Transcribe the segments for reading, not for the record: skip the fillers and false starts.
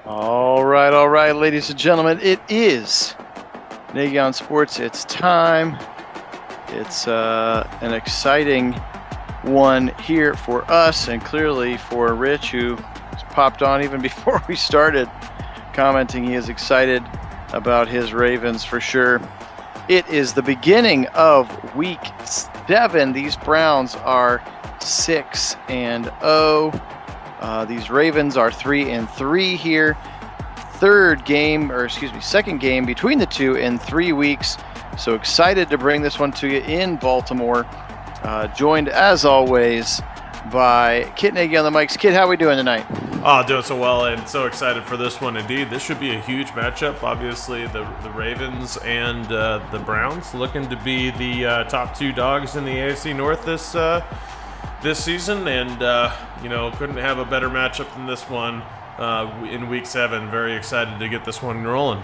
All right, ladies and gentlemen, it is Nagy on Sports. It's time. It's an exciting one here for us and clearly for Rich, who popped on even before we started commenting. He is excited about his Ravens for sure. It is the beginning of week 7. These Browns are 6-0. These Ravens are 3-3 here. Second game between the two in 3 weeks. So excited to bring this one to you in Baltimore. Joined as always by Kit Nagy on the mics. Kit, how are we doing tonight? Oh, doing so well and so excited for this one indeed. This should be a huge matchup. Obviously, the Ravens and the Browns looking to be the top two dogs in the AFC North this season, and couldn't have a better matchup than this one in Week 7. Very excited to get this one rolling.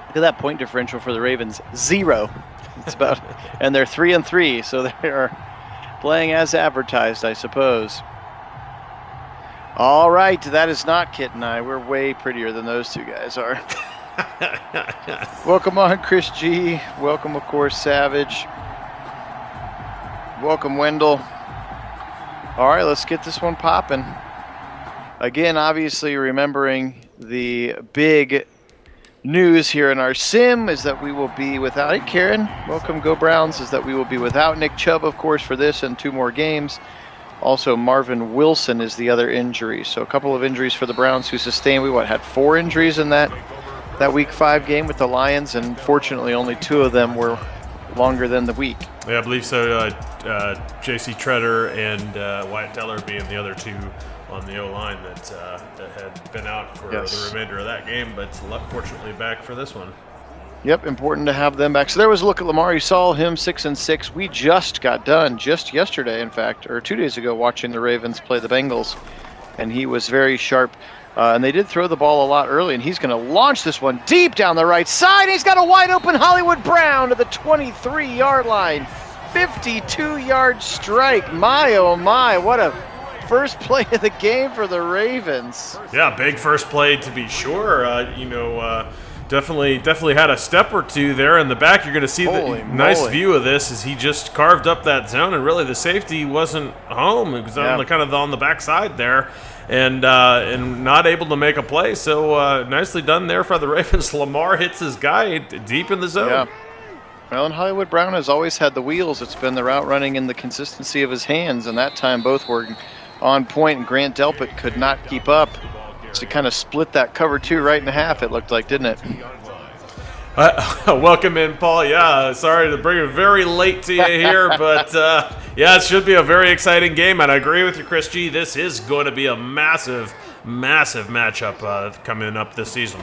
Look at that point differential for the Ravens, 0. It's about, and they're 3-3, so they are playing as advertised, I suppose. All right, that is not Kit and I. We're way prettier than those two guys are. Welcome on, Chris G. Welcome, of course, Savage. Welcome, Wendell. All right, let's get this one popping. Again, obviously remembering the big news here in our sim is that we will be without, hey Karen, welcome, Go Browns, is that we will be without Nick Chubb, of course, for this and 2 more games. Also, Marvin Wilson is the other injury. So a couple of injuries for the Browns, who sustained, had 4 injuries in that Week 5 game with the Lions, and fortunately only 2 of them were longer than the week. Yeah, I believe so. J.C. Treader and Wyatt Teller being the other 2 on the O-line that had been out for the remainder of that game, but fortunately back for this one. Yep, important to have them back. So there was a look at Lamar. You saw him 6-6. We just got done, just yesterday, in fact, or 2 days ago, watching the Ravens play the Bengals, and he was very sharp. And they did throw the ball a lot early, and he's going to launch this one deep down the right side. He's got a wide-open Hollywood Brown to the 23-yard line. 52-yard strike. My, oh, my. What a first play of the game for the Ravens. Yeah, big first play to be sure. Definitely had a step or two there in the back. You're going to see the nice view of this as he just carved up that zone, and really the safety wasn't home. It was on the backside there, and not able to make a play. So nicely done there for the Ravens. Lamar hits his guy deep in the zone. Yeah. Well, and Hollywood Brown has always had the wheels. It's been the route running and the consistency of his hands, and that time both were on point, and Grant Delpit could not keep up. So kind of split that cover 2 right in half, it looked like, didn't it? Welcome in, Paul. Yeah, sorry to bring it very late to you here, but it should be a very exciting game. And I agree with you, Chris G. This is going to be a massive, massive matchup coming up this season.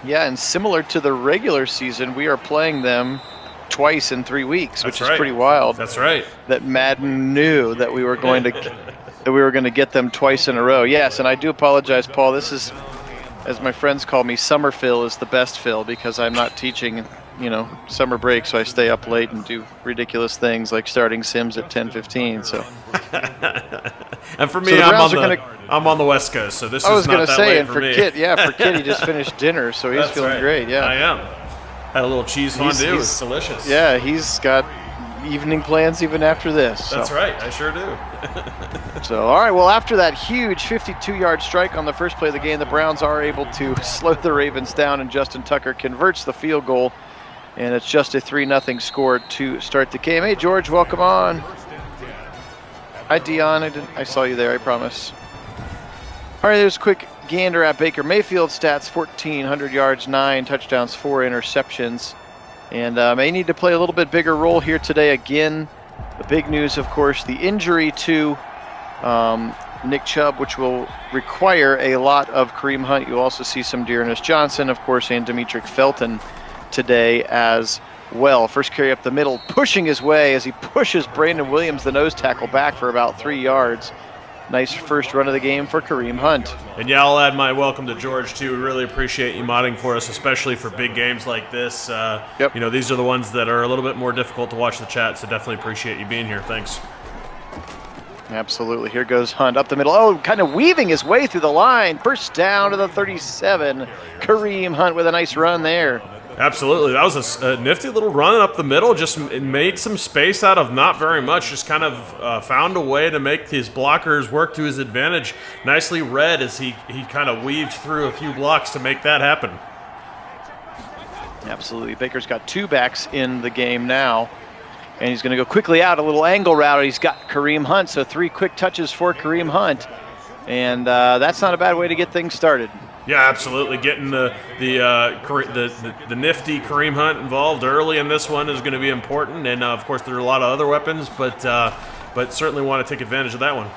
Yeah, and similar to the regular season, we are playing them twice in 3 weeks, which is pretty wild. That's right. That Madden knew that we were going to get them twice in a row. Yes, and I do apologize, Paul. This is, as my friends call me, summer Phil is the best Phil, because I'm not teaching, summer break, so I stay up late and do ridiculous things like starting Sims at 10:15. So. And for me, I'm on the West Coast, so this is not that late for me. For Kit, he just finished dinner, so he's feeling great. Yeah, I am. Had a little cheese fondue. It's delicious. Yeah, he's got evening plans even after this. That's right. I sure do. So, all right. Well, after that huge 52-yard strike on the first play of the game, the Browns are able to slow the Ravens down, and Justin Tucker converts the field goal, and it's just a 3-0 score to start the game. Hey, George, welcome on. Hi, Dion. I saw you there, I promise. All right, there's a quick gander at Baker Mayfield stats: 1,400 yards, 9 touchdowns, 4 interceptions. And may need to play a little bit bigger role here today. Again, the big news, of course, the injury to Nick Chubb, which will require a lot of Kareem Hunt. You also see some Dearness Johnson, of course, and Demetric Felton today as well. First carry up the middle, pushing his way as he pushes Brandon Williams, the nose tackle, back for about 3 yards. Nice first run of the game for Kareem Hunt. And yeah, I'll add my welcome to George, too. We really appreciate you modding for us, especially for big games like this. These are the ones that are a little bit more difficult to watch the chat, so definitely appreciate you being here. Thanks. Absolutely. Here goes Hunt up the middle. Oh, kind of weaving his way through the line. First down to the 37. Kareem Hunt with a nice run there. Absolutely. That was a nifty little run up the middle. Just made some space out of not very much. Just kind of found a way to make his blockers work to his advantage. Nicely read as he kind of weaved through a few blocks to make that happen. Absolutely. Baker's got 2 backs in the game now. And he's going to go quickly out, a little angle route. He's got Kareem Hunt, so 3 quick touches for Kareem Hunt. And that's not a bad way to get things started. Yeah, absolutely. Getting the nifty Kareem Hunt involved early in this one is going to be important. And, of course, there are a lot of other weapons, but certainly want to take advantage of that one.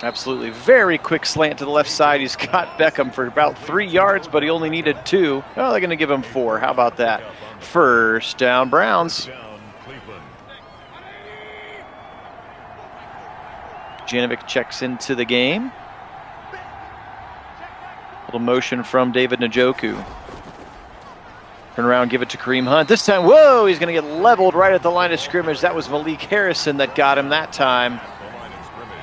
Absolutely. Very quick slant to the left side. He's got Beckham for about 3 yards, but he only needed 2. Oh, they're going to give him 4. How about that? First down, Browns. Janovic checks into the game. Little motion from David Njoku. Turn around, give it to Kareem Hunt. This time, whoa, he's going to get leveled right at the line of scrimmage. That was Malik Harrison that got him that time.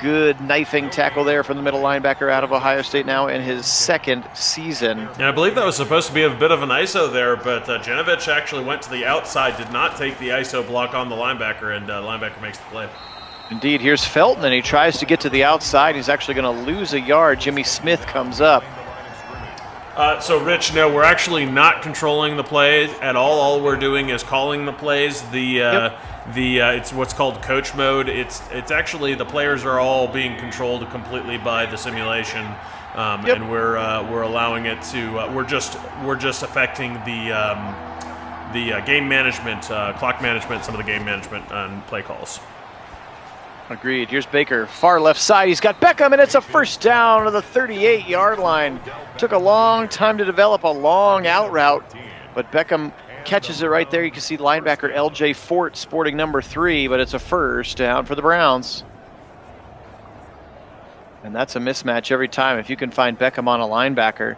Good knifing tackle there from the middle linebacker out of Ohio State, now in his 2nd season. And I believe that was supposed to be a bit of an ISO there, but Janovic actually went to the outside, did not take the ISO block on the linebacker, and the linebacker makes the play. Indeed, here's Felton, and he tries to get to the outside. He's actually going to lose a yard. Jimmy Smith comes up. So, Rich, no, we're actually not controlling the plays at all. All we're doing is calling the plays. It's what's called coach mode. It's actually the players are all being controlled completely by the simulation, and we're allowing it to. We're just affecting the game management, clock management, some of the game management on play calls. Agreed. Here's Baker, far left side. He's got Beckham, and it's a first down to the 38-yard line. Took a long time to develop a long out route, but Beckham catches it right there. You can see linebacker L.J. Fort sporting number 3, but it's a first down for the Browns. And that's a mismatch every time. If you can find Beckham on a linebacker,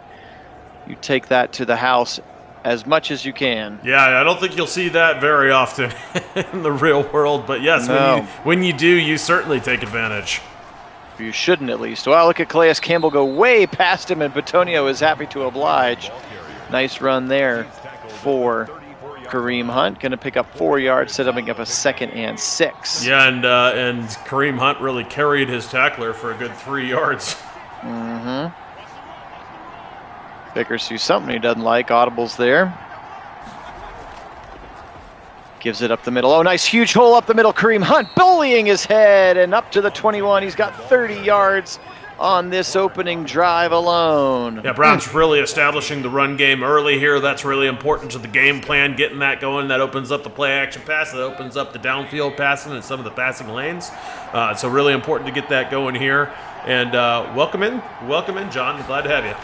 you take that to the house as much as you can. Yeah, I don't think you'll see that very often in the real world, but yes, no. when you do, you certainly take advantage. You shouldn't, at least. Well, look at Calais Campbell go way past him, and Batonio is happy to oblige. Nice run there for Kareem Hunt. Going to pick up 4 yards, setting up a 2nd and 6. Yeah, and Kareem Hunt really carried his tackler for a good 3 yards. Mm-hmm. Baker sees something he doesn't like. Audibles there. Gives it up the middle. Oh, nice huge hole up the middle. Kareem Hunt bullying his head and up to the 21. He's got 30 yards on this opening drive alone. Yeah, Browns really establishing the run game early here. That's really important to the game plan, getting that going. That opens up the play action pass. That opens up the downfield passing and some of the passing lanes. So really important to get that going here. And welcome in, John. Glad to have you.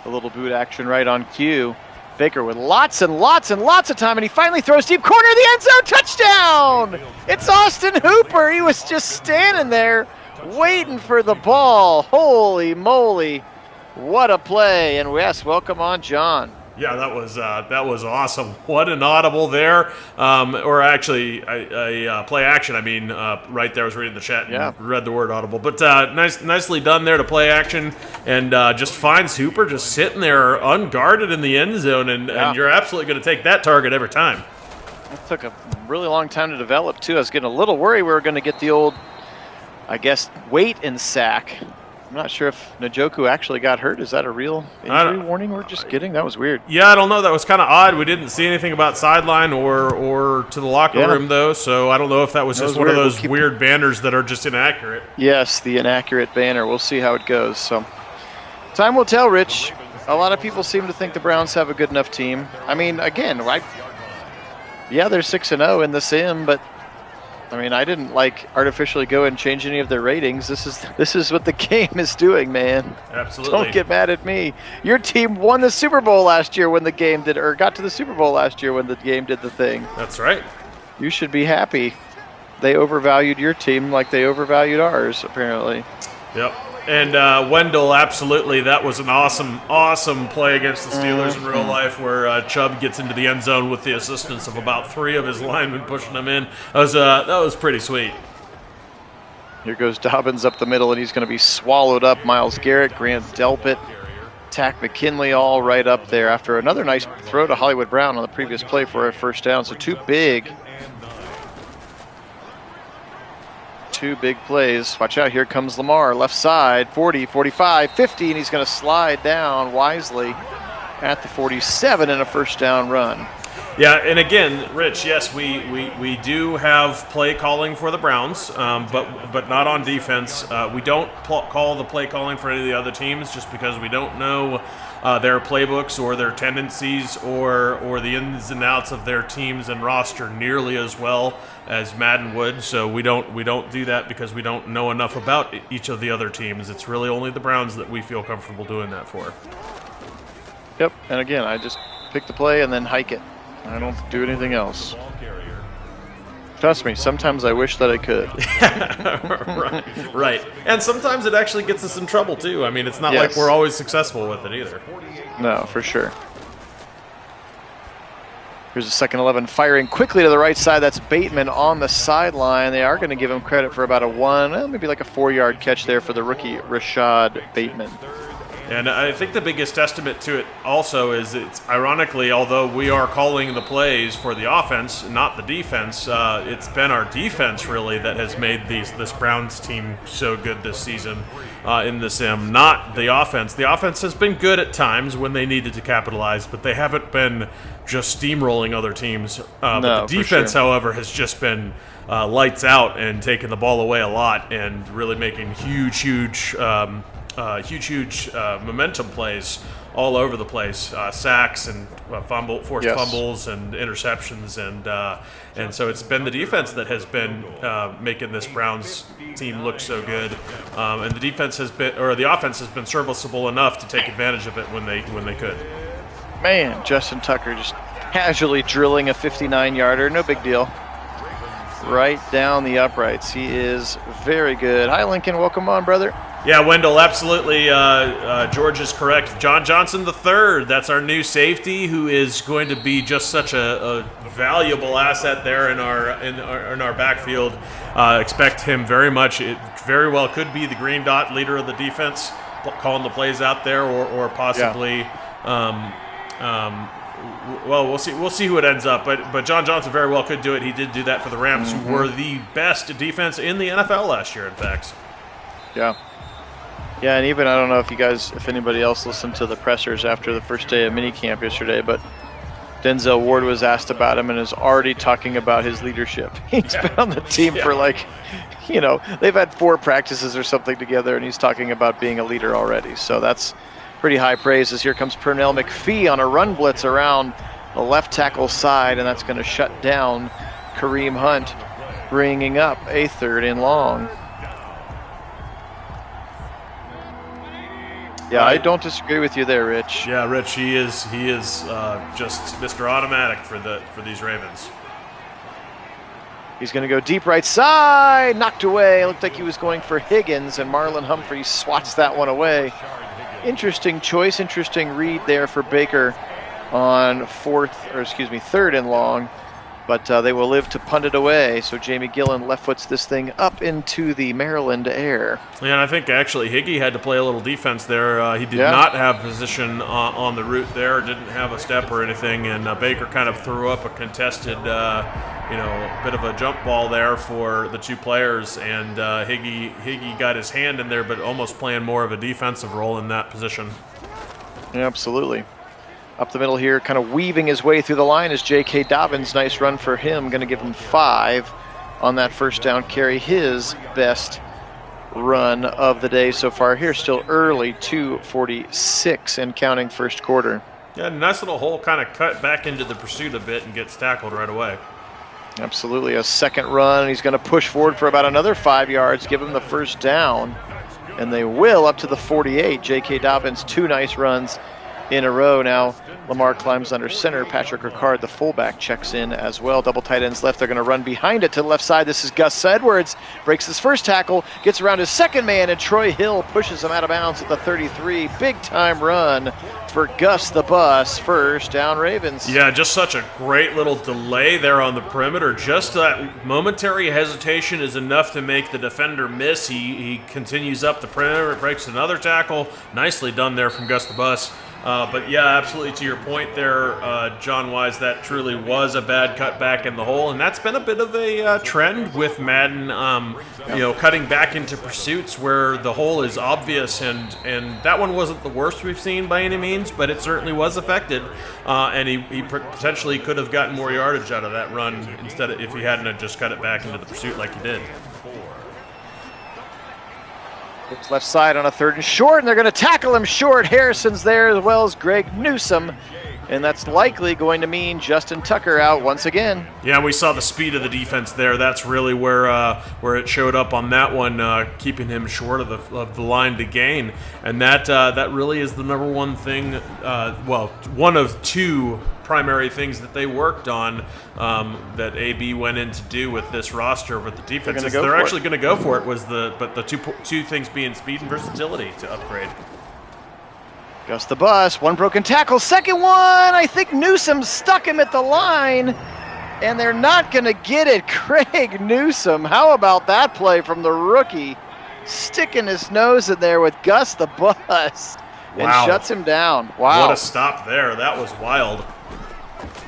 A little boot action right on cue. Baker with lots and lots and lots of time, and he finally throws deep corner of the end zone. Touchdown! It's Austin Hooper. He was just standing there waiting for the ball. Holy moly. What a play. And yes, welcome on, John. Yeah, that was awesome. What an audible there, or actually a play action. I mean, right there. I was reading the chat and read the word audible, but nicely done there to play action, and just finds Hooper just sitting there unguarded in the end zone, and you're absolutely going to take that target every time. It took a really long time to develop too. I was getting a little worried we were going to get the old, I guess, wait and sack. I'm not sure if Njoku actually got hurt. Is that a real injury warning we're just getting? That was weird. Yeah, I don't know. That was kind of odd. We didn't see anything about sideline or to the locker room, though, so I don't know if that was just one of those weird banners that are just inaccurate. Yes, the inaccurate banner. We'll see how it goes. So, time will tell, Rich. A lot of people seem to think the Browns have a good enough team. I mean, again, they're 6-0 in the sim, but I mean, I didn't artificially go and change any of their ratings. This is what the game is doing, man. Absolutely. Don't get mad at me. Your team won the Super Bowl last year when the game did, or got to the Super Bowl last year when the game did the thing. That's right. You should be happy. They overvalued your team like they overvalued ours, apparently. Yep. And Wendell, absolutely, that was an awesome play against the Steelers in real life, where Chubb gets into the end zone with the assistance of about 3 of his linemen pushing him in. That was pretty sweet. Here goes Dobbins up the middle, and he's going to be swallowed up. Myles Garrett, Grant Delpit, Tack McKinley all right up there after another nice throw to Hollywood Brown on the previous play for a first down. So two big plays. Watch out, here comes Lamar, left side, 40, 45, 50, and he's going to slide down wisely at the 47 in a first down run. Yeah, and again, Rich, yes, we do have play calling for the Browns, but not on defense. We don't call the play calling for any of the other teams just because we don't know their playbooks or their tendencies or the ins and outs of their teams and roster nearly as well as Madden would. So we don't do that because we don't know enough about each of the other teams. It's really only the Browns that we feel comfortable doing that for. Yep, and again, I just pick the play and then hike it. I don't do anything else. Trust me, sometimes I wish that I could. Right. And sometimes it actually gets us in trouble, too. I mean, it's not like we're always successful with it either. No, for sure. Here's a second 11 firing quickly to the right side. That's Bateman on the sideline. They are going to give him credit for about maybe like a 4-yard catch there for the rookie Rashad Bateman. And I think the biggest testament to it also is it's ironically, although we are calling the plays for the offense, not the defense, it's been our defense really that has made this Browns team so good this season in the sim, not the offense. The offense has been good at times when they needed to capitalize, but they haven't been just steamrolling other teams. But the defense, however, has just been lights out and taking the ball away a lot and really making huge momentum plays all over the place, sacks and forced fumbles and interceptions, and so it's been the defense that has been making this Browns team look so good, and the offense has been serviceable enough to take advantage of it when they could. Man, Justin Tucker just casually drilling a 59-yarder, no big deal. Right down the uprights. He is very good. Hi, Lincoln. Welcome on, brother. Yeah, Wendell, absolutely. George is correct. John Johnson III, that's our new safety, who is going to be just such a valuable asset there in our backfield. Expect him very much. It very well could be the green dot leader of the defense, calling the plays out there, or possibly. Yeah. Well, we'll see. We'll see who it ends up. But John Johnson very well could do it. He did do that for the Rams, who were the best defense in the NFL last year, in fact. Yeah. Yeah, and even I don't know if anybody else listened to the pressers after the first day of minicamp yesterday, but Denzel Ward was asked about him and is already talking about his leadership. He's been on the team for they've had 4 practices or something together, and he's talking about being a leader already. So that's pretty high praise. As here comes Pernell McPhee on a run blitz around the left tackle side, and that's going to shut down Kareem Hunt, bringing up a 3rd and long. Yeah, I don't disagree with you there, Rich. Yeah, Rich, he is just Mr. Automatic for these Ravens. He's going to go deep right side, knocked away. It looked like he was going for Higgins, and Marlon Humphrey swats that one away. Interesting choice, interesting read there for Baker on 3rd and long. But they will live to punt it away. So Jamie Gillen left foots this thing up into the Maryland air. Yeah, and I think actually Higgy had to play a little defense there. He did not have position on the route there, didn't have a step or anything, and Baker kind of threw up a contested, bit of a jump ball there for the 2 players, and Higgy got his hand in there, but almost playing more of a defensive role in that position. Yeah, absolutely. Up the middle here, kind of weaving his way through the line is J.K. Dobbins. Nice run for him. Going to give him 5 on that first down carry. His best run of the day so far here. Still early, 2:46 and counting first quarter. Yeah, nice little hole, kind of cut back into the pursuit a bit and gets tackled right away. Absolutely. A second run. He's going to push forward for about another 5 yards, give him the first down. And they will up to the 48. J.K. Dobbins, 2 nice runs in a row. Now Lamar climbs under center. Patrick Ricard, the fullback, checks in as well. Double tight ends left. They're going to run behind it to the left side. This is Gus Edwards. Breaks his first tackle, gets around his second man, and Troy Hill pushes him out of bounds at the 33. Big time run for Gus the Bus. First down, Ravens. Yeah, just such a great little delay there on the perimeter. Just that momentary hesitation is enough to make the defender miss. He continues up the perimeter, breaks another tackle. Nicely done there from Gus the Bus. But yeah, absolutely to your point there, John Wise, that truly was a bad cutback in the hole, and that's been a bit of a trend with Madden, cutting back into pursuits where the hole is obvious, and that one wasn't the worst we've seen by any means, but it certainly was affected, and he potentially could have gotten more yardage out of that run instead of if he hadn't have just cut it back into the pursuit like he did. It's left side on a 3rd and short, and they're going to tackle him short. Harrison's there as well as Greg Newsome, and that's likely going to mean Justin Tucker out once again. Yeah, we saw the speed of the defense there. That's really where it showed up on that one, keeping him short of the line to gain, and that really is the number one thing. One of two primary things that they worked on that AB went in to do with this roster with the defense. They're actually going to go for it. But the two things being speed and versatility to upgrade. Gus the Bus, one broken tackle, second one. I think Newsome stuck him at the line, and they're not going to get it. Craig Newsome, how about that play from the rookie? Sticking his nose in there with Gus the Bus and shuts him down. Wow. What a stop there. That was wild.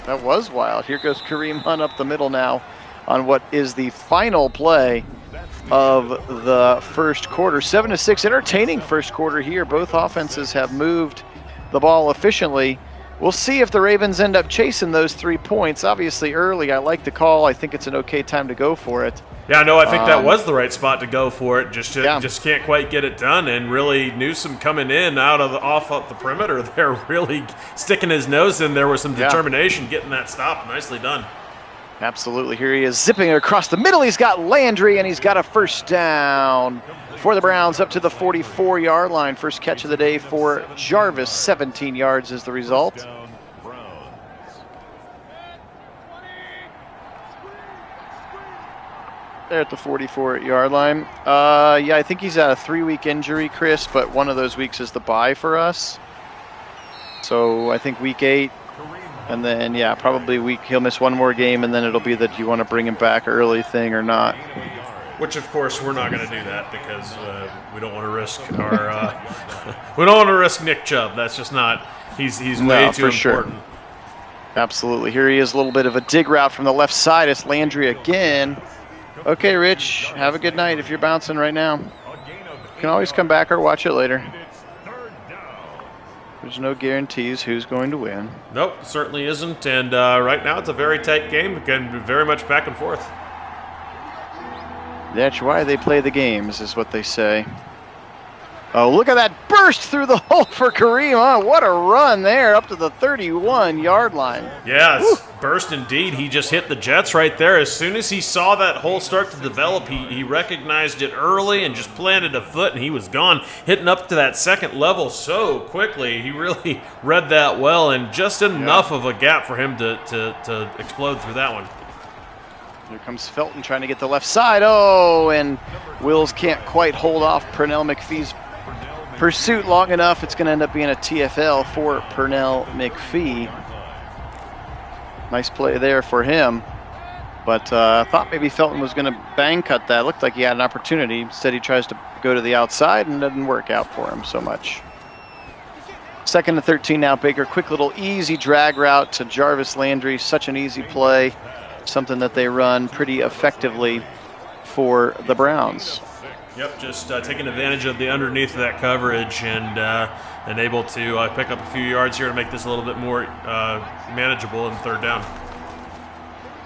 That was wild. Here goes Kareem Hunt up the middle now on what is the final play of the first quarter. 7-6, entertaining first quarter here. Both offenses have moved the ball efficiently. We'll see if the Ravens end up chasing those 3 points. Obviously early, I like the call. I think it's an okay time to go for it. Yeah, no, I think that was the right spot to go for it. Just can't quite get it done. And really, Newsome coming in off the perimeter there, really sticking his nose in there with some determination, getting that stop. Nicely done. Absolutely. Here he is zipping across the middle. He's got Landry, and he's got a first down for the Browns up to the 44-yard line. First catch of the day for Jarvis. 17 yards is the result. There at the 44-yard line. I think he's had a 3-week injury, Chris, but one of those weeks is the bye for us. So I think week 8, and then, probably he'll miss one more game, and then it'll be that you want to bring him back early thing or not. Which, of course, we're not going to do that because we don't want to risk our we don't want to risk Nick Chubb. That's just not. He's way too important. Sure. Absolutely. Here he is, a little bit of a dig route from the left side. It's Landry again. Okay, Rich, have a good night if you're bouncing right now. You can always come back or watch it later. There's no guarantees who's going to win. Nope, certainly isn't. And right now it's a very tight game. Again, very much back and forth. That's why they play the games, is what they say. Oh, look at that burst through the hole for Kareem. Oh, what a run there up to the 31-yard line. Yes, burst indeed. He just hit the Jets right there. As soon as he saw that hole start to develop, he recognized it early and just planted a foot, and he was gone, hitting up to that second level so quickly. He really read that well, and just enough of a gap for him to explode through that one. Here comes Felton trying to get the left side. Oh, and Wills can't quite hold off Pernell McPhee's pursuit long enough. It's going to end up being a TFL for Pernell McPhee. Nice play there for him. But I thought maybe Felton was going to bang cut that. Looked like he had an opportunity. Instead, he tries to go to the outside and doesn't work out for him so much. 2nd and 13 now. Baker, quick little easy drag route to Jarvis Landry. Such an easy play. Something that they run pretty effectively for the Browns. Yep, just taking advantage of the underneath of that coverage and able to pick up a few yards here to make this a little bit more manageable in 3rd down.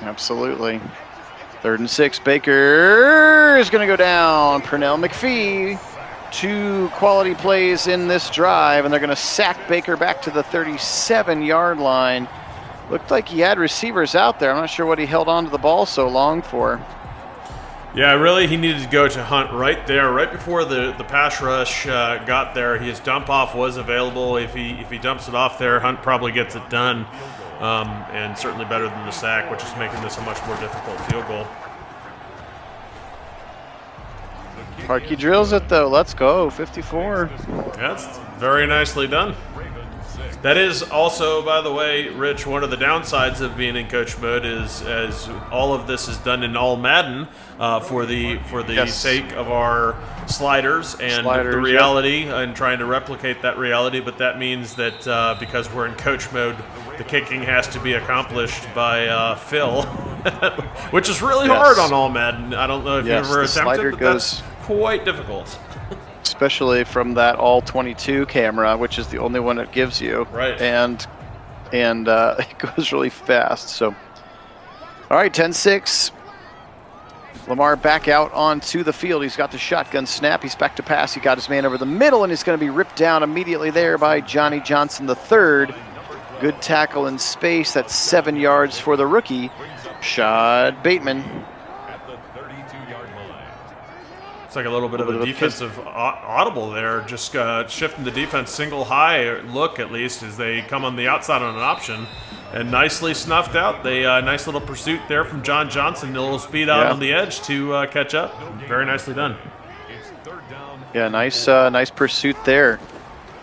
Absolutely. 3rd and 6. Baker is going to go down. Pernell McPhee. 2 quality plays in this drive, and they're going to sack Baker back to the 37-yard line. Looked like he had receivers out there. I'm not sure what he held on to the ball so long for. Yeah, really, he needed to go to Hunt right there, right before the pass rush got there. His dump off was available. If he dumps it off there, Hunt probably gets it done, and certainly better than the sack, which is making this a much more difficult field goal. Parkey drills it though. Let's go, 54. That's very nicely done. That is also, by the way, Rich, one of the downsides of being in coach mode is as all of this is done in all Madden for the sake of our sliders and the reality and trying to replicate that reality. But that means that because we're in coach mode, the kicking has to be accomplished by Phil, which is really hard on all Madden. I don't know if you've ever attempted, but that's quite difficult. Especially from that all 22 camera, which is the only one it gives you. Right. And it goes really fast. So, all right, 10-6. Lamar back out onto the field. He's got the shotgun snap. He's back to pass. He got his man over the middle, and he's going to be ripped down immediately there by Johnny Johnson III. Good tackle in space. That's 7 yards for the rookie, Shad Bateman. It's like a little bit of a defensive audible there, just shifting the defense single high look at least as they come on the outside on an option. And nicely snuffed out. Nice little pursuit there from John Johnson, a little speed out on the edge to catch up. Very nicely done. Yeah, nice pursuit there.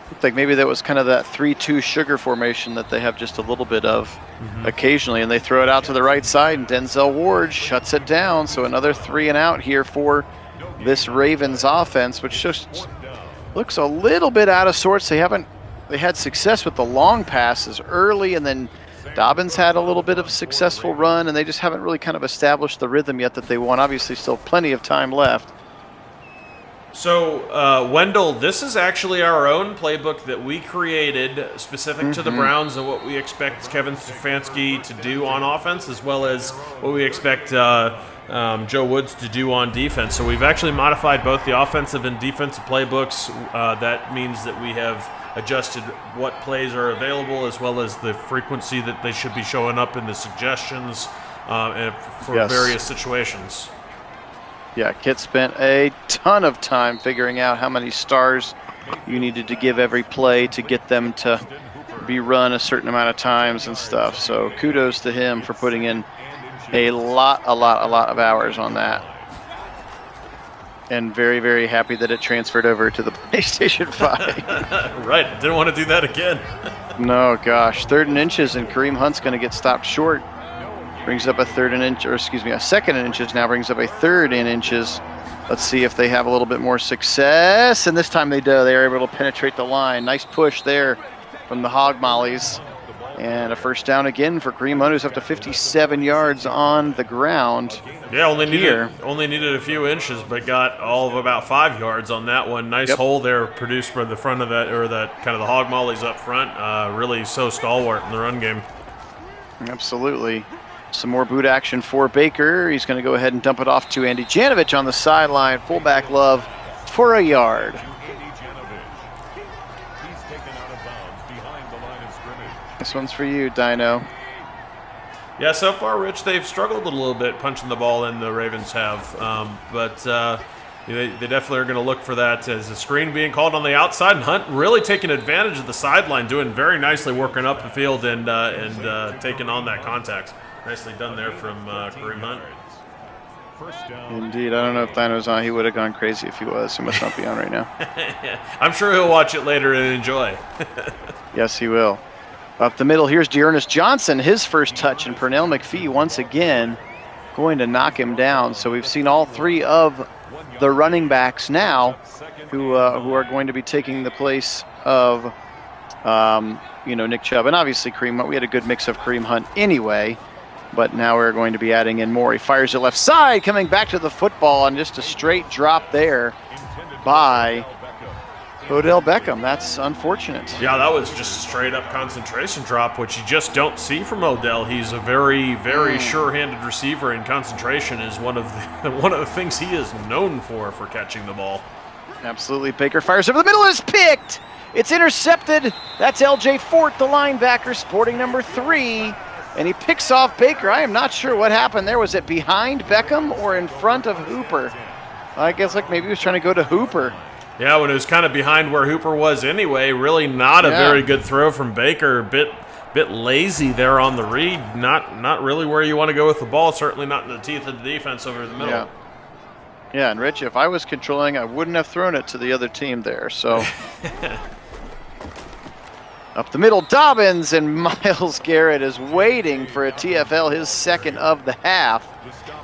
Looked like maybe that was kind of that 3-2 sugar formation that they have just a little bit of occasionally, and they throw it out to the right side, and Denzel Ward shuts it down. So another 3 and out here for this Ravens offense, which just looks a little bit out of sorts. They had success with the long passes early, and then Dobbins had a little bit of a successful run, and they just haven't really kind of established the rhythm yet that they want. Obviously, still plenty of time left. So, Wendell, this is actually our own playbook that we created specific to the Browns and what we expect Kevin Stefanski to do on offense, as well as what we expect Joe Woods to do on defense. So we've actually modified both the offensive and defensive playbooks. That means that we have adjusted what plays are available, as well as the frequency that they should be showing up in the suggestions for various situations. Yeah, Kit spent a ton of time figuring out how many stars you needed to give every play to get them to be run a certain amount of times and stuff. So kudos to him for putting in a lot of hours on that. And very, very happy that it transferred over to the PlayStation 5. Right, didn't want to do that again. No, gosh. 3rd and inches, and Kareem Hunt's going to get stopped short. Brings up a second in inches, now brings up a 3rd in inches. Let's see if they have a little bit more success. And this time they do. They are able to penetrate the line. Nice push there from the Hog Mollies. And a first down again for Kareem Hunt, who's up to 57 yards on the ground. Yeah, only needed a few inches, but got all of about 5 yards on that one. Nice hole there produced by the front of that, or that kind of the Hog Mollies up front. Really so stalwart in the run game. Absolutely. Some more boot action for Baker. He's going to go ahead and dump it off to Andy Janovich on the sideline. Fullback Love for a yard. This one's for you, Dino. Yeah, so far, Rich, they've struggled a little bit punching the ball in, the Ravens have. But they definitely are going to look for that as a screen being called on the outside. And Hunt really taking advantage of the sideline, doing very nicely, working up the field and taking on that contact. Nicely done there from Kareem Hunt. Indeed. I don't know if Dino's on. He would have gone crazy if he was. He must not be on right now. I'm sure he'll watch it later and enjoy. Yes, he will. Up the middle, here's Dearness Johnson, his first touch, and Pernell McPhee once again going to knock him down. So we've seen all 3 of the running backs now who are going to be taking the place of Nick Chubb. And obviously Kareem Hunt. We had a good mix of Kareem Hunt anyway. But now we're going to be adding in more. He fires it left side, coming back to the football, and just a straight drop there by Odell Beckham. That's unfortunate. Yeah, that was just a straight-up concentration drop, which you just don't see from Odell. He's a very, very sure-handed receiver, and concentration is one of the things he is known for catching the ball. Absolutely. Baker fires over the middle, and it's picked. It's intercepted. That's L.J. Fort, the linebacker, sporting number 3. And he picks off Baker. I am not sure what happened there. Was it behind Beckham or in front of Hooper? I guess like maybe he was trying to go to Hooper. Yeah, when it was kind of behind where Hooper was anyway. Really not a very good throw from Baker. Bit lazy there on the read. Not really where you want to go with the ball. Certainly not in the teeth of the defense over the middle. Yeah, and Rich, if I was controlling, I wouldn't have thrown it to the other team there. So up the middle, Dobbins, and Myles Garrett is waiting for a TFL, his second of the half.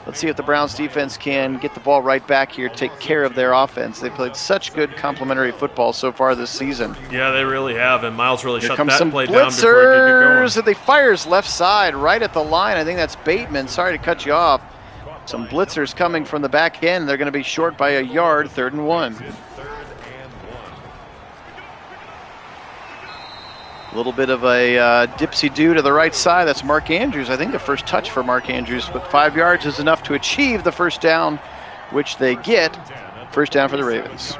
Let's see if the Browns defense can get the ball right back here, take care of their offense. They played such good complementary football so far this season. Yeah, they really have, and Myles really shut that play down before it could get going. And they fires left side right at the line. I think that's Bateman. Sorry to cut you off. Some blitzers coming from the back end. They're going to be short by a yard, 3rd and 1. A little bit of a dipsy-do to the right side. That's Mark Andrews. I think the first touch for Mark Andrews, but 5 yards is enough to achieve the first down, which they get. First down for the Ravens.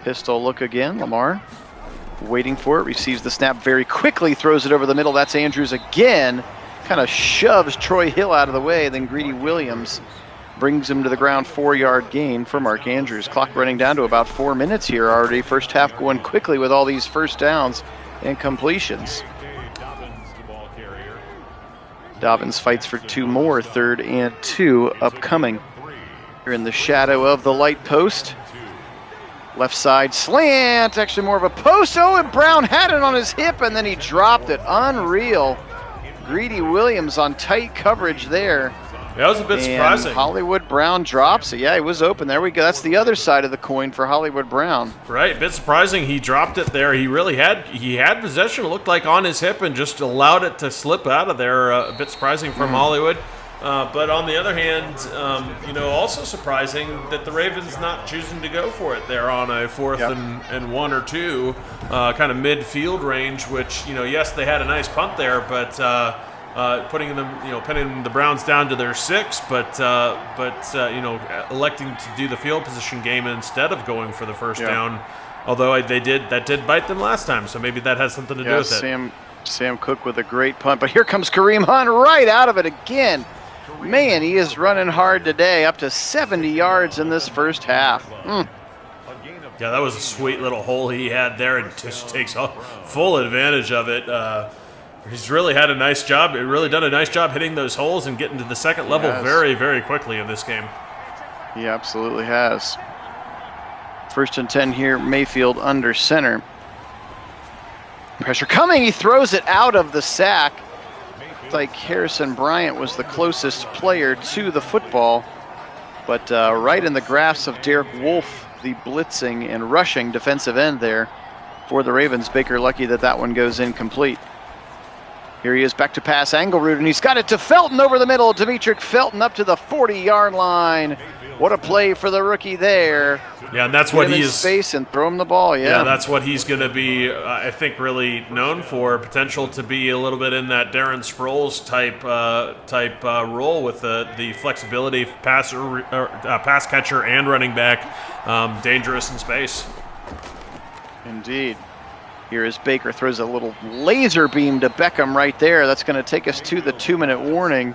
Pistol look again. Lamar waiting for it. Receives the snap very quickly. Throws it over the middle. That's Andrews again. Kind of shoves Troy Hill out of the way. Then Greedy Williams brings him to the ground. 4-yard gain for Mark Andrews. Clock running down to about 4 minutes here already. First half going quickly with all these first downs and completions. Dobbins fights for 2 more. 3rd and 2 upcoming. You're in the shadow of the light post. Left side slant. Actually more of a post. Oh, and Brown had it on his hip and then he dropped it. Unreal. Greedy Williams on tight coverage there. That was a bit surprising. Hollywood Brown drops it. Yeah, he was open. There we go. That's the other side of the coin for Hollywood Brown. Right, a bit surprising. He dropped it there. He really had possession. It looked like on his hip and just allowed it to slip out of there. A bit surprising from Hollywood. But on the other hand, also surprising that the Ravens not choosing to go for it there on a 4th and 1 or 2, kind of midfield range. Which yes, they had a nice punt there, but pinning the Browns down to their 6, but electing to do the field position game instead of going for the first down. Although that did bite them last time, so maybe that has something to do with it. Sam Cook with a great punt, but here comes Kareem Hunt right out of it again. Man, he is running hard today, up to 70 yards in this first half. Yeah, that was a sweet little hole he had there, and just takes full advantage of it. He's really had a nice job. Really done a nice job hitting those holes and getting to the second level very, very quickly in this game. He absolutely has. 1st and 10 here, Mayfield under center. Pressure coming, he throws it out of the sack. It's like Harrison Bryant was the closest player to the football, but right in the grasp of Derek Wolfe, the blitzing and rushing defensive end there for the Ravens. Baker lucky that one goes incomplete. Here he is back to pass angle route, and he's got it to Felton over the middle. Demetric Felton up to the 40-yard line. What a play for the rookie there. Yeah, and that's what he is. Space and throw him the ball. Yeah, that's what he's going to be. I think really known for, potential to be a little bit in that Darren Sproles type role with the flexibility, pass catcher and running back, dangerous in space. Indeed. Here is Baker, throws a little laser beam to Beckham right there. That's going to take us to the 2-minute warning.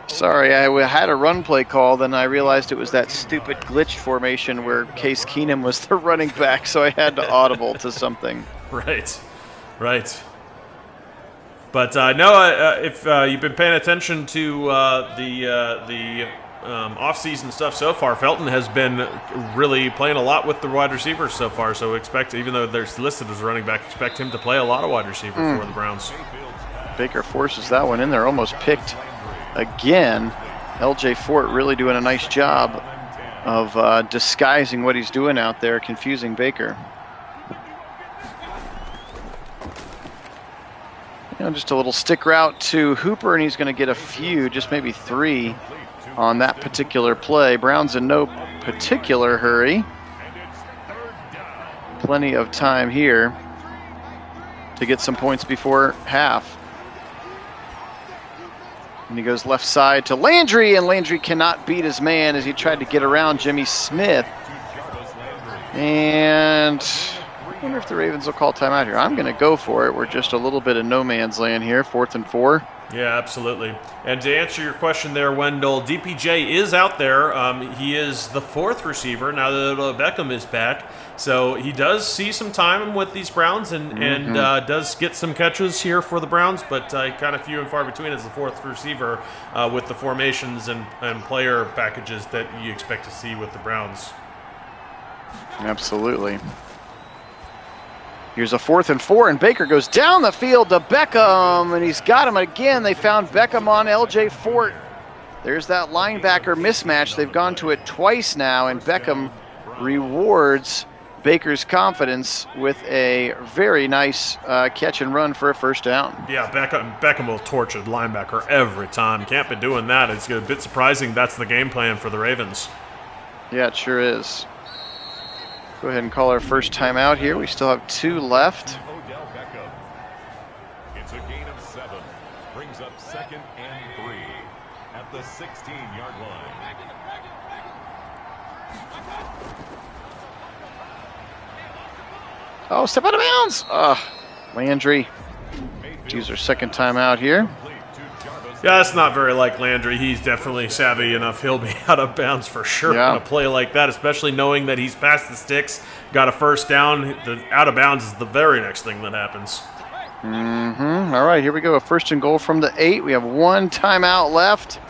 Sorry, I had a run play call, then I realized it was that stupid glitch formation where Case Keenum was the running back, so I had to audible to something. Right. But if you've been paying attention to the off-season stuff so far, Felton has been really playing a lot with the wide receivers so far, so expect, even though they're listed as running back, expect him to play a lot of wide receiver for the Browns. Baker forces that one in there, almost picked again. LJ Fort really doing a nice job of disguising what he's doing out there, confusing Baker. Just a little stick route to Hooper, and he's going to get a few, just maybe 3 on that particular play. Browns in no particular hurry. Plenty of time here to get some points before half. And he goes left side to Landry, and Landry cannot beat his man as he tried to get around Jimmy Smith. And wonder if the Ravens will call timeout here. I'm going to go for it. We're just a little bit in no man's land here, 4th and 4. Yeah, absolutely. And to answer your question there, Wendell, DPJ is out there. He is the 4th receiver now that Beckham is back. So he does see some time with these Browns and does get some catches here for the Browns, but kind of few and far between as the 4th receiver with the formations and player packages that you expect to see with the Browns. Absolutely. Here's a 4th and 4, and Baker goes down the field to Beckham, and he's got him again. They found Beckham on LJ Fort. There's that linebacker mismatch. They've gone to it twice now, and Beckham rewards Baker's confidence with a very nice catch and run for a first down. Yeah, Beckham will torch a linebacker every time. Can't be doing that. It's a bit surprising that's the game plan for the Ravens. Yeah, it sure is. Go ahead and call our first timeout here. We still have 2 left. It's a gain of 7. Brings up 2nd and 3 at the 16-yard line. Oh, step out of bounds. Landry. Use our second timeout here. Yeah, that's not very like Landry. He's definitely savvy enough. He'll be out of bounds for sure on a play like that, especially knowing that he's past the sticks, got a first down. The out of bounds is the very next thing that happens. All right, here we go. A 1st and goal from the 8. We have 1 timeout left.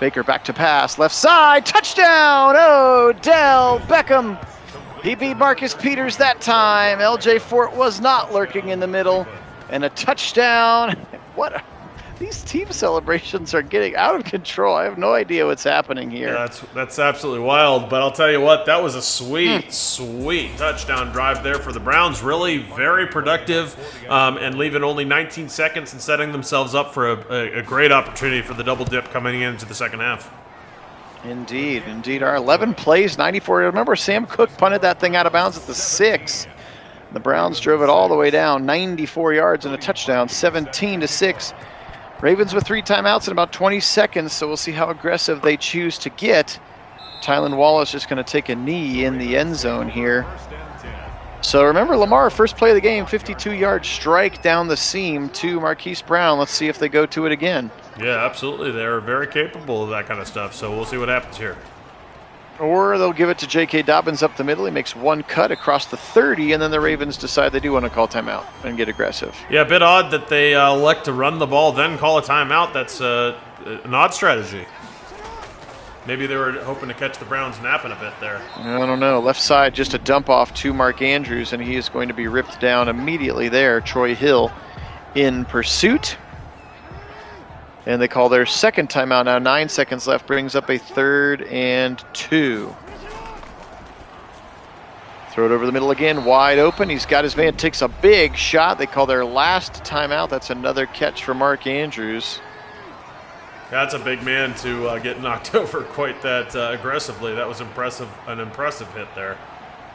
Baker back to pass. Left side. Touchdown. Odell Beckham. He beat Marcus Peters that time. LJ Fort was not lurking in the middle. And a touchdown. These team celebrations are getting out of control. I have no idea what's happening here. Yeah, that's absolutely wild. But I'll tell you what, that was a sweet touchdown drive there for the Browns. Really very productive and leaving only 19 seconds and setting themselves up for a great opportunity for the double dip coming into the second half. Indeed. Our 11 plays, 94. Remember, Sam Cook punted that thing out of bounds at the 6. The Browns drove it all the way down, 94 yards and a touchdown, 17-6. Ravens with 3 timeouts in about 20 seconds, so we'll see how aggressive they choose to get. Tylan Wallace just going to take a knee in the end zone here. So remember, Lamar, first play of the game, 52-yard strike down the seam to Marquise Brown. Let's see if they go to it again. Yeah, absolutely. They're very capable of that kind of stuff, so we'll see what happens here. Or they'll give it to J.K. Dobbins up the middle. He makes 1 cut across the 30, and then the Ravens decide they do want to call timeout and get aggressive. Yeah, a bit odd that they elect to run the ball, then call a timeout. That's an odd strategy. Maybe they were hoping to catch the Browns napping a bit there. I don't know. Left side, just a dump off to Mark Andrews, and he is going to be ripped down immediately there. Troy Hill in pursuit. And they call their second timeout now. 9 seconds left, brings up a 3rd and 2. Throw it over the middle again, wide open. He's got his man, takes a big shot. They call their last timeout. That's another catch for Mark Andrews. That's a big man to get knocked over quite that aggressively. That was an impressive hit there.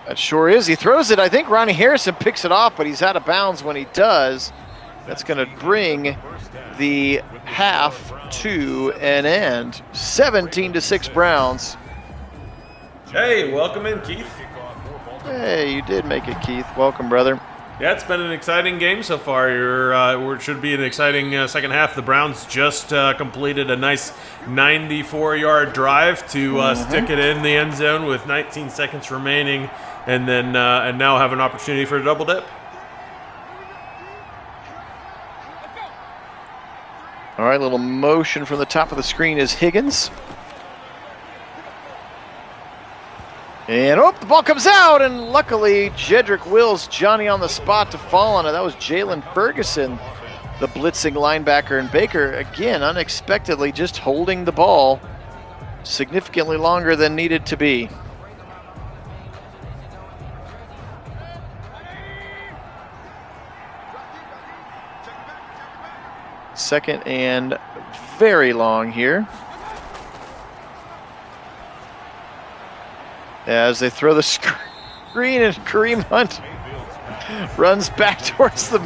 That sure is. He throws it. I think Ronnie Harrison picks it off, but he's out of bounds when he does. That's going to bring the half to an end. 17-6 Browns. Hey, welcome in, Keith. Hey, you did make it, Keith. Welcome, brother. Yeah, it's been an exciting game so far. It should be an exciting second half. The Browns just completed a nice 94-yard drive to stick it in the end zone with 19 seconds remaining, and then and now have an opportunity for a double dip. All right, little motion from the top of the screen is Higgins. And the ball comes out, and luckily Jedrick Wills, Johnny on the spot to fall on it. That was Jalen Ferguson, the blitzing linebacker, and Baker, again, unexpectedly just holding the ball significantly longer than needed to be. Second and very long here. As they throw the screen, and Kareem Hunt runs back towards the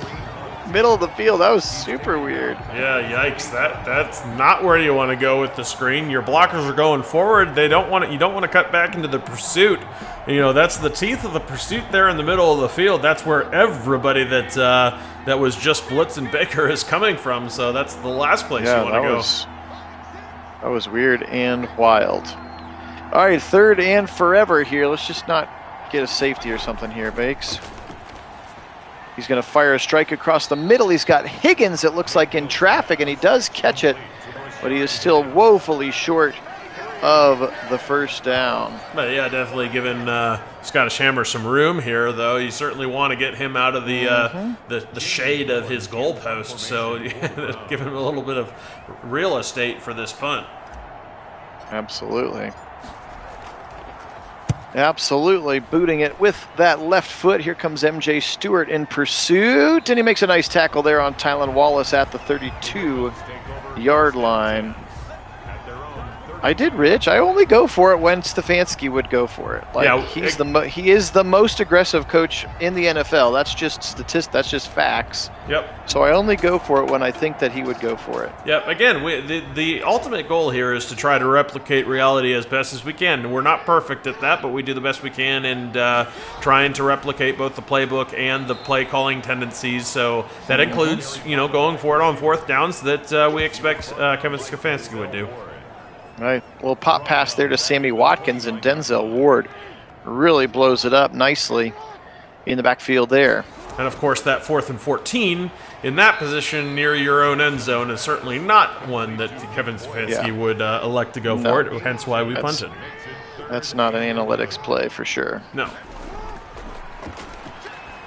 middle of the field. That was super weird. Yeah, yikes! That's not where you want to go with the screen. Your blockers are going forward. You don't want to cut back into the pursuit. You know, that's the teeth of the pursuit there in the middle of the field. That's where everybody that was just blitzing Baker is coming from. So that's the last place you want to go. That was weird and wild. All right, 3rd and forever here. Let's just not get a safety or something here, Bakes. He's going to fire a strike across the middle. He's got Higgins, it looks like, in traffic, and he does catch it, but he is still woefully short of the first down. But yeah, definitely giving Scottish Hammer some room here, though. You certainly want to get him out of the shade of his goalpost, so give him a little bit of real estate for this punt. Absolutely. Absolutely booting it with that left foot. Here comes MJ Stewart in pursuit, and he makes a nice tackle there on Tylan Wallace at the 32-yard line. I did, Rich. I only go for it when Stefanski would go for it. Like, yeah, he is the most aggressive coach in the NFL. That's just statistics. That's just facts. Yep. So I only go for it when I think that he would go for it. Yep. Again, the ultimate goal here is to try to replicate reality as best as we can. We're not perfect at that, but we do the best we can, and trying to replicate both the playbook and the play calling tendencies. So that includes, going for it on 4th downs that we expect Kevin Stefanski would do. Right, little pop pass there to Sammy Watkins, and Denzel Ward really blows it up nicely in the backfield there. And of course, that 4th and 14 in that position near your own end zone is certainly not one that Kevin Stefanski would elect to go for it, hence why we punted. That's not an analytics play for sure. No.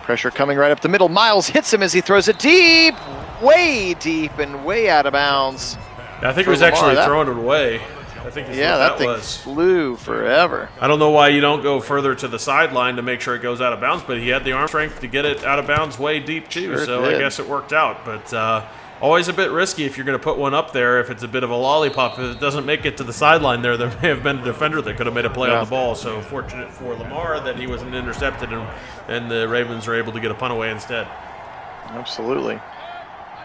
Pressure coming right up the middle. Miles hits him as he throws it deep, and way out of bounds. I think he was actually throwing it away. I think that thing flew forever. I don't know why you don't go further to the sideline to make sure it goes out of bounds, but he had the arm strength to get it out of bounds way deep too, I guess it worked out. But always a bit risky if you're going to put one up there, if it's a bit of a lollipop. If it doesn't make it to the sideline there may have been a defender that could have made a play on the ball. So fortunate for Lamar that he wasn't intercepted, and the Ravens were able to get a punt away instead. Absolutely.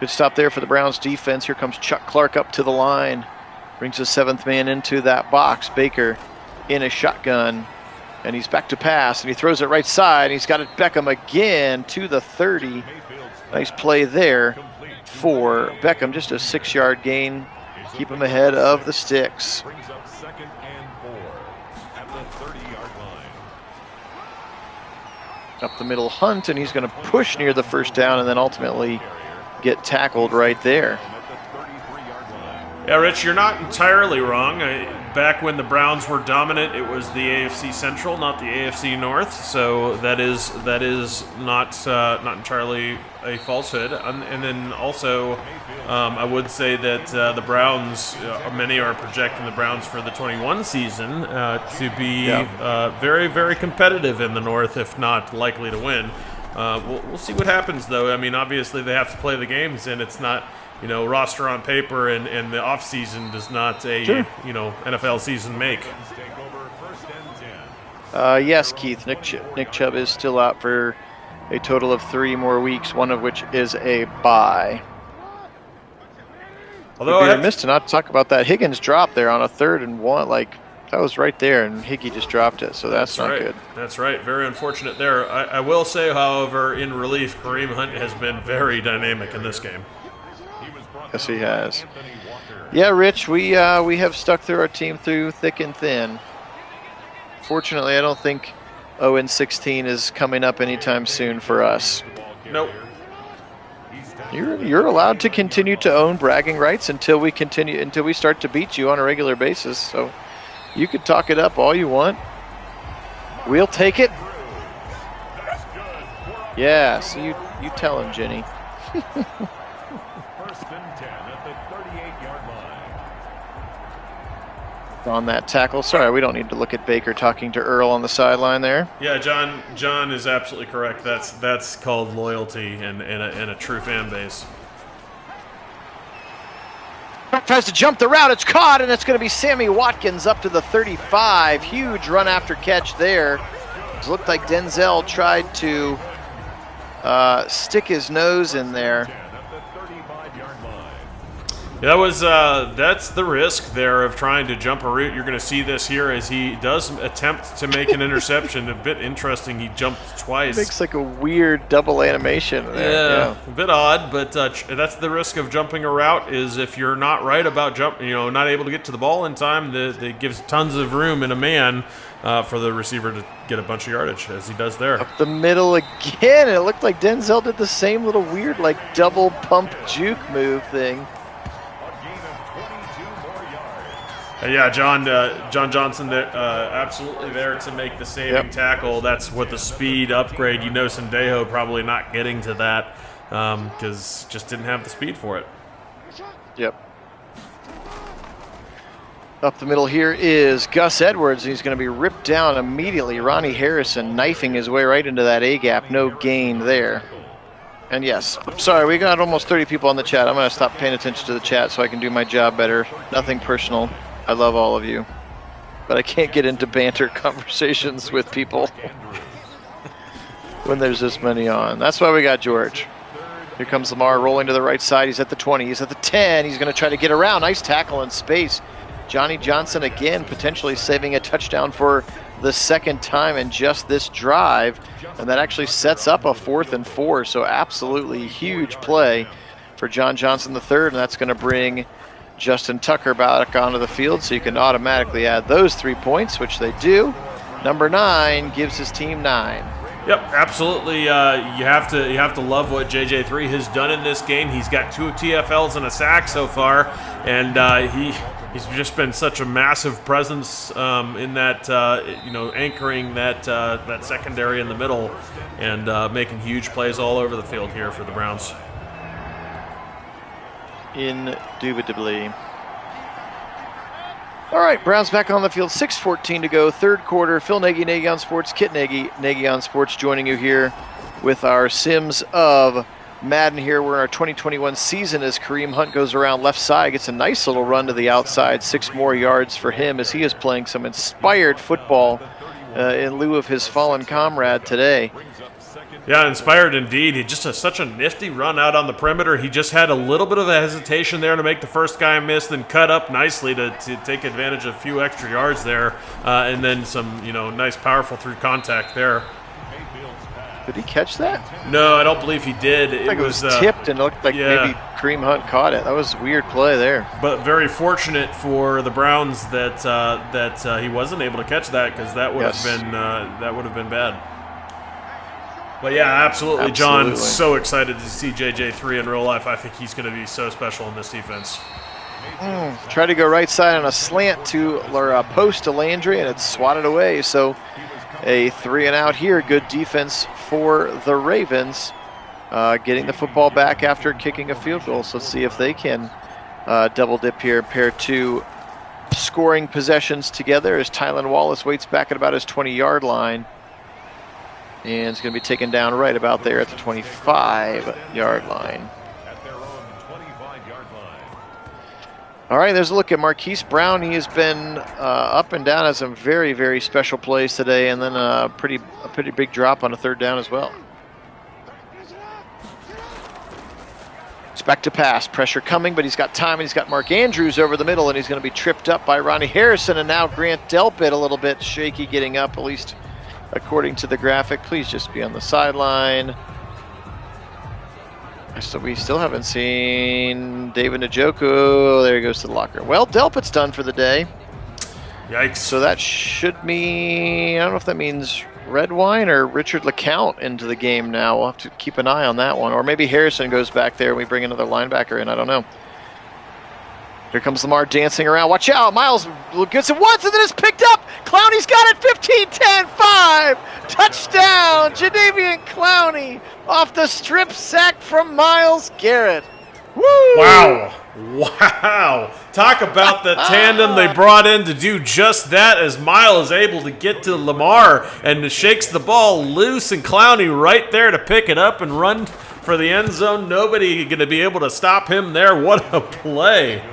Good stop there for the Browns defense. Here comes Chuck Clark up to the line. Brings the 7th man into that box. Baker in a shotgun, and he's back to pass, and he throws it right side. He's got it Beckham again to the 30. Nice play there for Beckham. Just a 6-yard gain. Keep him ahead of the sticks. Brings up 2nd and 4 at the 30-yard line. Up the middle, Hunt, and he's going to push near the first down and then ultimately get tackled right there. Yeah, Rich, you're not entirely wrong. Back when the Browns were dominant, it was the AFC Central, not the AFC North. So that is not entirely a falsehood. And then also, I would say that the Browns, many are projecting the Browns for the 21 season to be very, very competitive in the North, if not likely to win. We'll see what happens, though. I mean, obviously they have to play the games, and it's not, roster on paper, and the off season does not a NFL season make. Yes, Keith. Nick Chubb is still out for a total of 3 more weeks, one of which is a bye. Although I missed to not talk about that Higgins drop there on a 3rd and 1, like. That was right there, and Higgy just dropped it, so that's not good. That's right. Very unfortunate there. I will say, however, in relief, Kareem Hunt has been very dynamic in this game. Yes, he has. Yeah, Rich, we have stuck through our team through thick and thin. Fortunately, I don't think 0-16 is coming up anytime soon for us. Nope. You're allowed to continue to own bragging rights until we start to beat you on a regular basis. So. You could talk it up all you want. We'll take it. Yeah, so you tell him, Jenny. 1st and 10 at the 38-yard line. On that tackle. Sorry, we don't need to look at Baker talking to Earl on the sideline there. Yeah, John is absolutely correct. That's called loyalty and a true fan base. Tries to jump the route, it's caught, and it's going to be Sammy Watkins up to the 35. Huge run after catch there. It looked like Denzel tried to stick his nose in there. That was that's the risk there of trying to jump a route. You're going to see this here as he does attempt to make an interception. A bit interesting. He jumped twice. Makes like a weird double animation there. Yeah, a bit odd, but that's the risk of jumping a route. Is if you're not right about not able to get to the ball in time, that gives tons of room in a man for the receiver to get a bunch of yardage, as he does there. Up the middle again. It looked like Denzel did the same little weird like double pump juke move thing. Yeah, John Johnson there, absolutely there to make the saving tackle. That's what the speed upgrade. Sendejo probably not getting to that because just didn't have the speed for it. Yep. Up the middle here is Gus Edwards. He's going to be ripped down immediately. Ronnie Harrison knifing his way right into that A-gap. No gain there. And yes, sorry, we got almost 30 people on the chat. I'm going to stop paying attention to the chat so I can do my job better. Nothing personal. I love all of you, but I can't get into banter conversations with people when there's this many on. That's why we got George. Here comes Lamar rolling to the right side. He's at the 20. He's at the 10. He's going to try to get around. Nice tackle in space. Johnny Johnson again potentially saving a touchdown for the second time in just this drive, and that actually sets up a 4th and 4. So absolutely huge play for John Johnson III, and that's going to bring Justin Tucker back onto the field, so you can automatically add those 3 points, which they do. Number 9 gives his team 9. Yep, absolutely. You have to love what JJ3 has done in this game. He's got 2 TFLs and a sack so far, and he's just been such a massive presence in that anchoring that secondary in the middle and making huge plays all over the field here for the Browns. Indubitably. All right, Browns back on the field. 6:14 to go, third quarter. Phil Nagy, Nagy on Sports. Kit Nagy, Nagy on Sports, joining you here with our Sims of Madden here. We're in our 2021 season as Kareem Hunt goes around left side, gets a nice little run to the outside. 6 more yards for him as he is playing some inspired football in lieu of his fallen comrade today. Yeah, inspired indeed. He just has such a nifty run out on the perimeter. He just had a little bit of a hesitation there to make the first guy miss, then cut up nicely to take advantage of a few extra yards there, and then some nice powerful through contact there. Did he catch that? No, I don't believe he did. It was tipped and it looked like maybe Kareem Hunt caught it. That was a weird play there. But very fortunate for the Browns that he wasn't able to catch that, because that would have been bad. But yeah, absolutely, John. So excited to see JJ3 in real life. I think he's going to be so special in this defense. Try to go right side on a slant or post to Landry, and it's swatted away. So a 3 and out here. Good defense for the Ravens, getting the football back after kicking a field goal. So let's see if they can double dip here, pair 2 scoring possessions together as Tylan Wallace waits back at about his 20-yard line. And it's going to be taken down right about there at the 25-yard line. All right, there's a look at Marquise Brown. He has been up and down, has some very, very special plays today, and then a pretty big drop on a 3rd down as well. Expect to pass, pressure coming, but he's got time, and he's got Mark Andrews over the middle, and he's going to be tripped up by Ronnie Harrison, and now Grant Delpit a little bit shaky getting up, at least according to the graphic. Please just be on the sideline. So we still haven't seen David Njoku. There he goes to the locker room. Well, Delpit's done for the day. Yikes. So that should mean, I don't know if that means Redwine or Richard LeCount into the game now. We'll have to keep an eye on that one. Or maybe Harrison goes back there and we bring another linebacker in. I don't know. Here comes Lamar dancing around. Watch out. Miles gets it once and then it's picked up. Clowney's got it. 15, 10, 5. Touchdown. Jadeveon Clowney off the strip sack from Myles Garrett. Woo! Wow. Wow. Talk about the tandem they brought in to do just that, as Myles is able to get to Lamar and shakes the ball loose, and Clowney right there to pick it up and run for the end zone. Nobody going to be able to stop him there. What a play.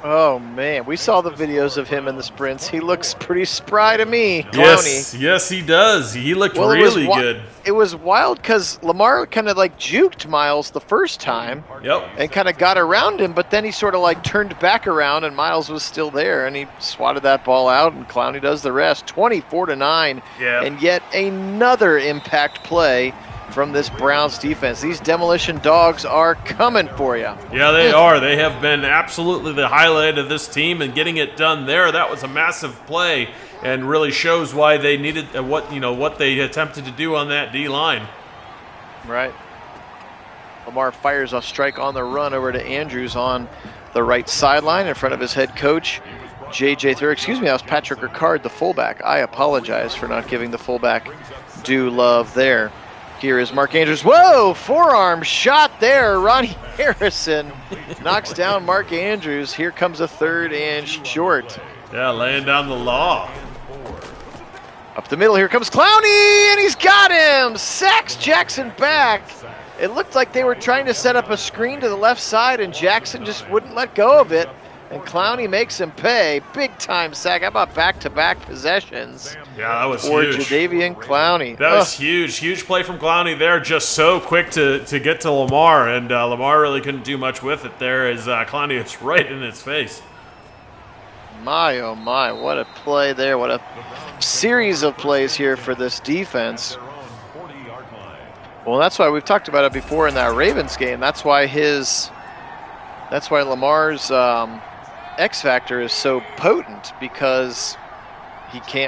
Oh, man. We saw the videos of him in the sprints. He looks pretty spry to me. Yes, Clowney. yes, he does. He looked Well, really good. It was wild because Lamar kind of like juked Miles the first time. Yep. And kind of got around him, but then he sort of like turned back around and Miles was still there and he swatted that ball out and Clowney does the rest. 24-9. Yeah. And yet another impact play from this Browns defense. These demolition dogs are coming for you. Yeah, they are. They have been absolutely the highlight of this team, and getting it done there, that was a massive play and really shows why they needed what they attempted to do on that D line. Right. Lamar fires a strike on the run over to Andrews on the right sideline in front of his head coach, J.J. Thur. Excuse me, that was Patrick Ricard, the fullback. I apologize for not giving the fullback due love there. Here is Mark Andrews. Whoa, forearm shot there. Ronnie Harrison knocks down Mark Andrews. Here comes a 3rd and short. Yeah, laying down the law. Up the middle, here comes Clowney, and he's got him. Sacks Jackson back. It looked like they were trying to set up a screen to the left side, and Jackson just wouldn't let go of it. And Clowney makes him pay. Big-time sack. How about back-to-back possessions? Yeah, that was for huge. Jadeveon Clowney. That was huge. Huge play from Clowney there. Just so quick to get to Lamar, and Lamar really couldn't do much with it there as Clowney was right in his face. My, oh my, what a play there. What a series of plays here for this defense. Well, that's why we've talked about it before in that Ravens game. That's why Lamar's X factor is so potent, because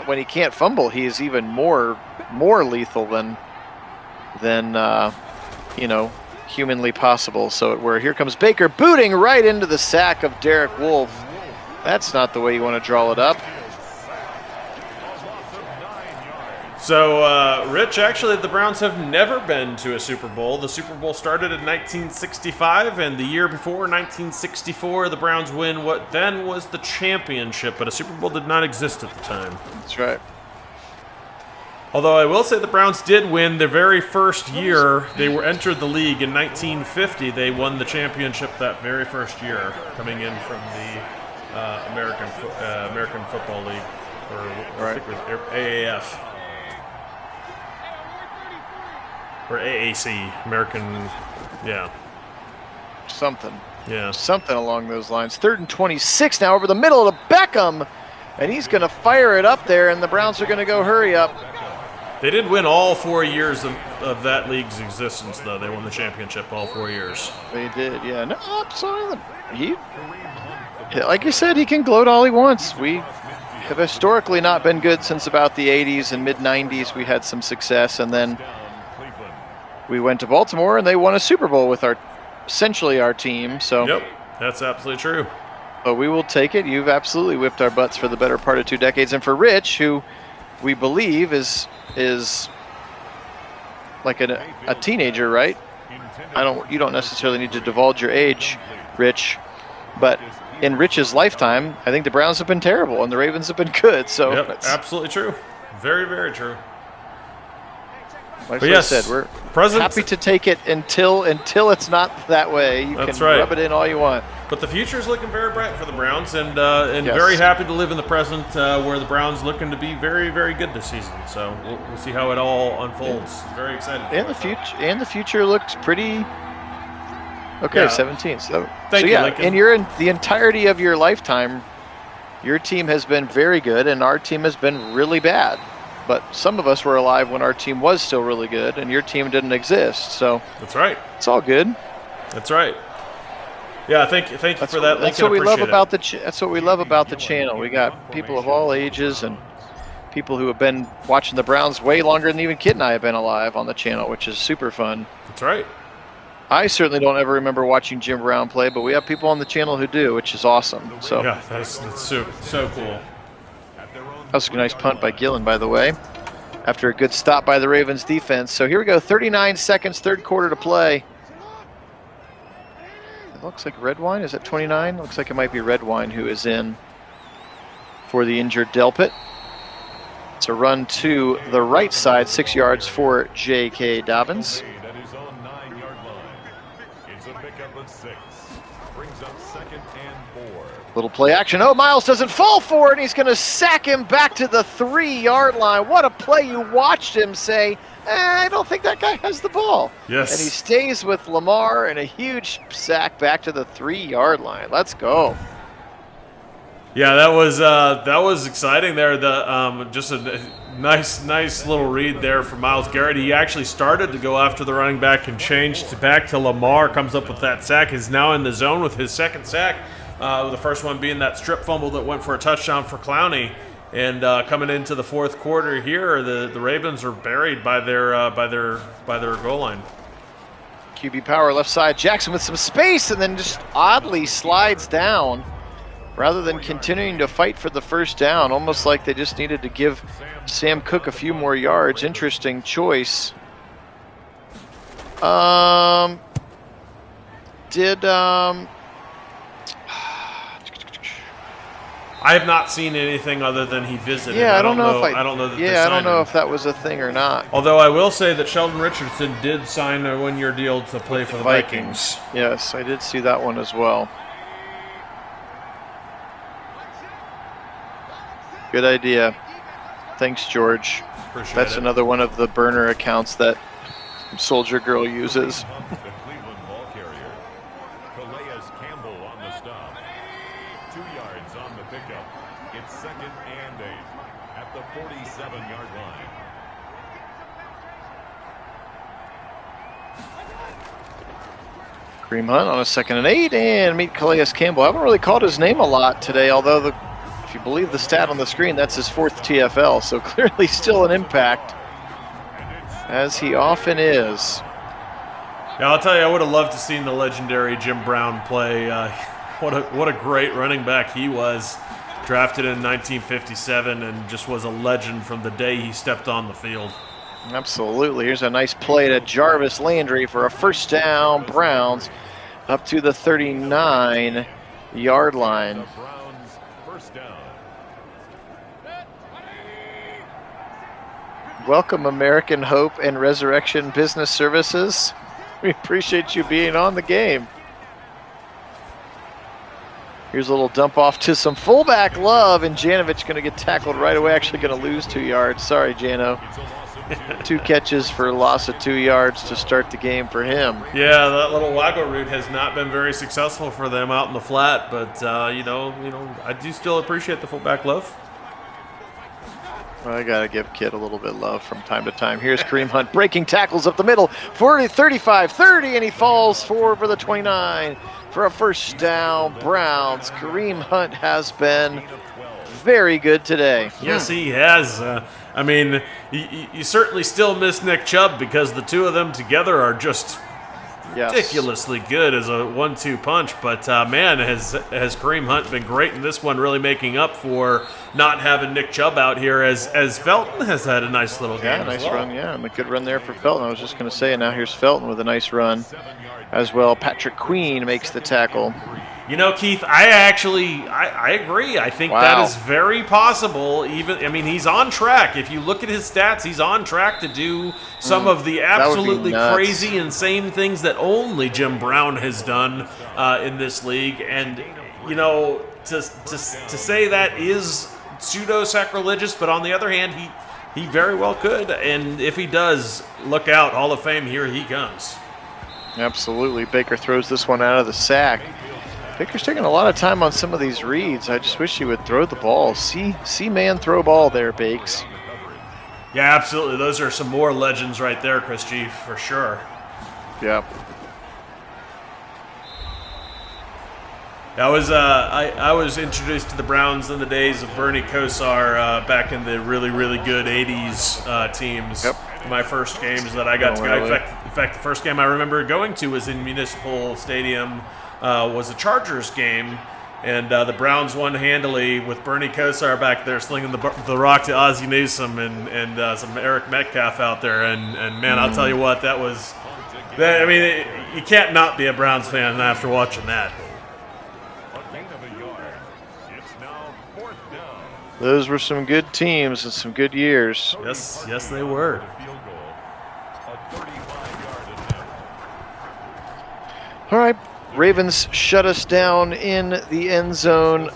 when he can't fumble, he is even more lethal than humanly possible. So here comes Baker booting right into the sack of Derek Wolfe. That's not the way you want to draw it up. So, Rich, actually, the Browns have never been to a Super Bowl. The Super Bowl started in 1965, and the year before, 1964, the Browns win what then was the championship, but a Super Bowl did not exist at the time. That's right. Although I will say the Browns did win their very first year. They entered the league in 1950. They won the championship that very first year, coming in from the American Football League, or I think it was AAF. Or AAC, American, yeah. Something. Yeah. Something along those lines. 3rd and 26 now over the middle to Beckham. And he's going to fire it up there, and the Browns are going to go hurry up. They did win all 4 years of that league's existence, though. They won the championship all 4 years. They did, yeah. No, I'm sorry. Like you said, he can gloat all he wants. We have historically not been good since about the 80s and mid-90s. We had some success, and then we went to Baltimore, and they won a Super Bowl with essentially our team. So. Yep, that's absolutely true. But we will take it. You've absolutely whipped our butts for the better part of 2 decades. And for Rich, who we believe is like a teenager, right? You don't necessarily need to divulge your age, Rich. But in Rich's lifetime, I think the Browns have been terrible and the Ravens have been good. So yep, absolutely true. Very, very true. Like I said, we're happy to take it until it's not that way. You can rub it in all you want. But the future is looking very bright for the Browns, and very happy to live in the present, where the Browns looking to be very, very good this season. So we'll see how it all unfolds. Very excited. And the future looks pretty. Okay, 17. So Thank you, Lincoln. And you're in the entirety of your lifetime, your team has been very good, and our team has been really bad. But some of us were alive when our team was still really good, and your team didn't exist. So that's right. It's all good. That's right. Yeah, thank you for that. That's what we love about that's what we love about the channel. We got people of all ages and people who have been watching the Browns way longer than even Kit and I have been alive on the channel, which is super fun. That's right. I certainly don't ever remember watching Jim Brown play, but we have people on the channel who do, which is awesome. So yeah, that's so cool. That was a nice punt by Gillen, by the way, after a good stop by the Ravens defense. So here we go, 39 seconds, 3rd quarter to play. It looks like Redwine. Is it 29? Looks like it might be Redwine who is in for the injured Delpit. It's a run to the right side, 6 yards for J.K. Dobbins. brings up 2nd and 4. Little play action. Oh, Miles doesn't fall for it, and he's going to sack him back to the 3-yard line. What a play. You watched him say, I don't think that guy has the ball. Yes. And he stays with Lamar, and a huge sack back to the 3-yard line. Let's go. Yeah, that was exciting there. Just a nice little read there from Myles Garrett. He actually started to go after the running back and changed back to Lamar. Comes up with that sack. Is now in the zone with his 2nd sack. The first one being that strip fumble that went for a touchdown for Clowney. And coming into the 4th quarter here, the Ravens are buried by their goal line. QB power left side. Jackson with some space, and then just oddly slides down rather than continuing to fight for the first down. Almost like they just needed to give Sam Cook a few more yards. Interesting choice. I have not seen anything other than he visited. Yeah, I don't know if that was a thing or not. Although I will say that Sheldon Richardson did sign a 1-year deal to play for the Vikings. Yes, I did see that one as well. Good idea. Thanks, George. That's another one of the burner accounts that Soldier Girl uses. The Cleveland ball carrier. Calais Campbell on the stop. 2 yards on the pickup. It's 2nd and 8 at the 47-yard line. Kareem Hunt on a 2nd and 8, and meet Calais Campbell. I haven't really called his name a lot today, although if you believe the stat on the screen, that's his 4th TFL, so clearly still an impact, as he often is. Yeah, I'll tell you, I would have loved to have seen the legendary Jim Brown play. What a great running back he was. Drafted in 1957 and just was a legend from the day he stepped on the field. Absolutely. Here's a nice play to Jarvis Landry for a first down. Browns up to the 39-yard line. Welcome, American Hope and Resurrection Business Services. We appreciate you being on the game. Here's a little dump off to some fullback love, and Janovich going to get tackled right away. Actually going to lose 2 yards. Sorry, Jano. 2 catches for a loss of 2 yards to start the game for him. Yeah, that little waggle route has not been very successful for them out in the flat, but I do still appreciate the fullback love. Well, I got to give Kit a little bit of love from time to time. Here's Kareem Hunt breaking tackles up the middle, 40, 35, 30, and he falls forward for the 29 for a first down. Browns. Kareem Hunt has been very good today. Yes, he has. I mean, you certainly still miss Nick Chubb because the two of them together are just ridiculously good as a 1-2 punch. But man, has Kareem Hunt been great in this one, really making up for not having Nick Chubb out here, as Felton has had a nice little game. Yeah, nice run. Yeah, and a good run there for Felton. I was just going to say, and now here's Felton with a nice run as well. Patrick Queen makes the tackle. You know, Keith, I agree. I think that is very possible. He's on track. If you look at his stats, he's on track to do some of the absolutely crazy, insane things that only Jim Brown has done in this league. And, to say that is pseudo-sacrilegious, but on the other hand, he very well could. And if he does, look out, Hall of Fame, here he comes. Absolutely. Baker throws this one out of the sack. Baker's taking a lot of time on some of these reads. I just wish he would throw the ball. See man throw ball there, Bakes. Yeah, absolutely. Those are some more legends right there, Chris G, for sure. Yep. I was introduced to the Browns in the days of Bernie Kosar back in the really, really good 80s teams. Yep. My first games that I got to go. In fact, the first game I remember going to was in Municipal Stadium. Was a Chargers game, and the Browns won handily with Bernie Kosar back there slinging the rock to Ozzie Newsome and some Eric Metcalf out there. And man, I'll tell you what, you can't not be a Browns fan after watching that. Those were some good teams and some good years. Yes, they were. All right, Ravens shut us down in the end zone,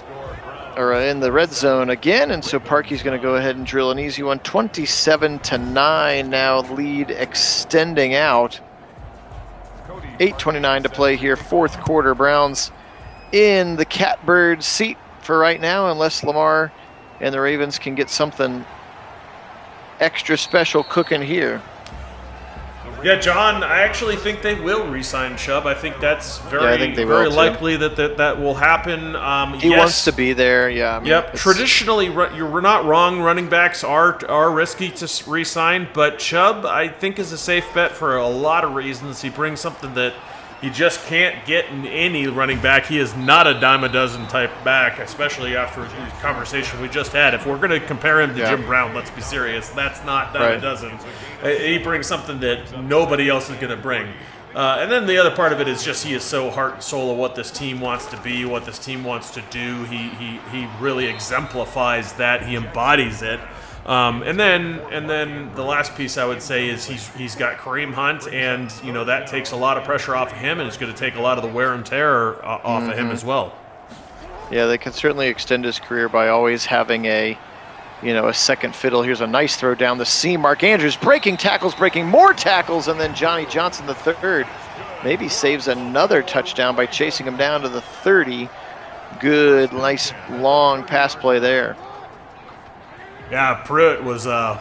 or in the red zone again, and so Parkey's going to go ahead and drill an easy one. 27-9 now, lead extending out. 8:29 to play here, fourth quarter. Browns in the catbird seat for right now, unless Lamar and the Ravens can get something extra special cooking here. Yeah, John, I actually think they will re-sign Chubb. I think that's very likely that will happen. He wants to be there, yeah. I mean, yep. Traditionally, you're not wrong. Running backs are risky to re-sign, but Chubb, I think, is a safe bet for a lot of reasons. He brings something that you just can't get in any running back. He is not a dime a dozen type back, especially after the conversation we just had. If we're going to compare him to Jim Brown, let's be serious. That's not dime a dozen. He brings something that nobody else is going to bring. And then the other part of it is just he is so heart and soul of what this team wants to be, what this team wants to do. He really exemplifies that. He embodies it. And then the last piece I would say is he's got Kareem Hunt, and that takes a lot of pressure off of him, and it's going to take a lot of the wear and tear off of him as well. Yeah, they can certainly extend his career by always having a second fiddle. Here's a nice throw down the seam. Mark Andrews breaking more tackles, and then Johnny Johnson, the third, maybe saves another touchdown by chasing him down to the 30. Good, nice long pass play there. Yeah, Pruitt was a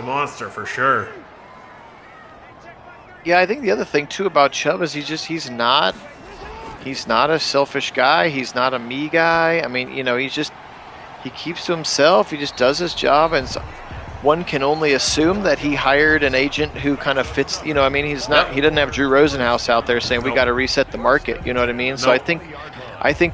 monster for sure. Yeah, I think the other thing too about Chubb is he's not a selfish guy. He's not a me guy. I mean, he keeps to himself. He just does his job, and so one can only assume that he hired an agent who kind of fits. He doesn't have Drew Rosenhaus out there saying we got to reset the market. You know what I mean? So I think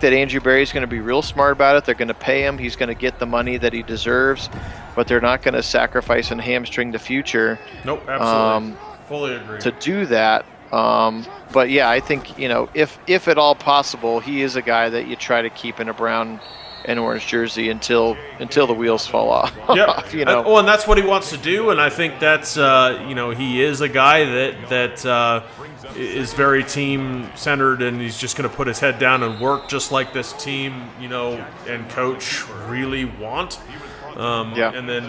that Andrew Berry's going to be real smart about it. They're going to pay him. He's going to get the money that he deserves, but they're not going to sacrifice and hamstring the future. Nope, absolutely. Fully agree. To do that. But yeah, I think, if at all possible, he is a guy that you try to keep in a brown and orange jersey until the wheels fall off. Yep. And that's what he wants to do, and I think that's he is a guy that is very team centered, and he's just going to put his head down and work just like this team and coach really want. And then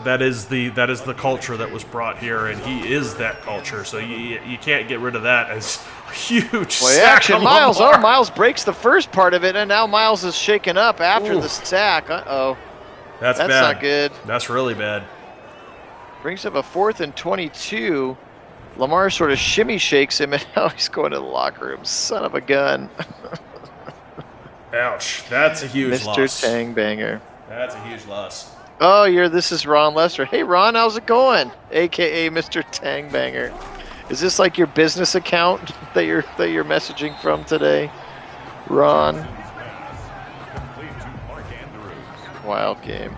that is the culture that was brought here, and he is that culture. So you can't get rid of that as a huge sack. Action, Miles. Oh, Miles breaks the first part of it, and now Miles is shaken up after the sack. That's bad. Not good. That's really bad. Brings up a 4th and 22. Lamar sort of shimmy shakes him, and now he's going to the locker room. Son of a gun. Ouch. That's a huge loss. Mr. Tangbanger. That's a huge loss. Oh, this is Ron Lester. Hey, Ron, how's it going? AKA Mr. Tangbanger. Is this like your business account that you're messaging from today, Ron? Wild game.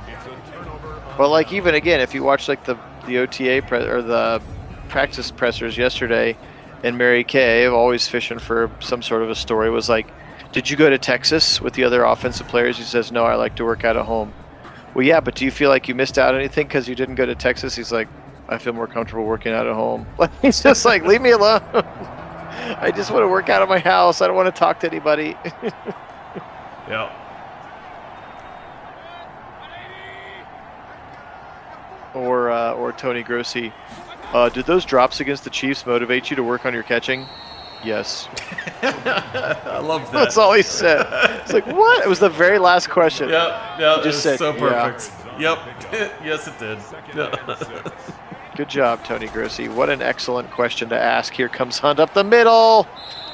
But like even again, if you watch like the OTA or the practice pressers yesterday, and Mary Kay, always fishing for some sort of a story, was like, did you go to Texas with the other offensive players? He says, no, I like to work out at home. Well, yeah, but do you feel like you missed out on anything because you didn't go to Texas? He's like, I feel more comfortable working out at home. He's just like, leave me alone. I just want to work out of my house. I don't want to talk to anybody. Yeah. Or Tony Grossi. Did those drops against the Chiefs motivate you to work on your catching? Yes. I love that. That's all he said. It's like, what? It was the very last question. Yeah, just said, so perfect. Yeah. Yep. Yes, it did. Good job, Tony Grossi. What an excellent question to ask. Here comes Hunt up the middle.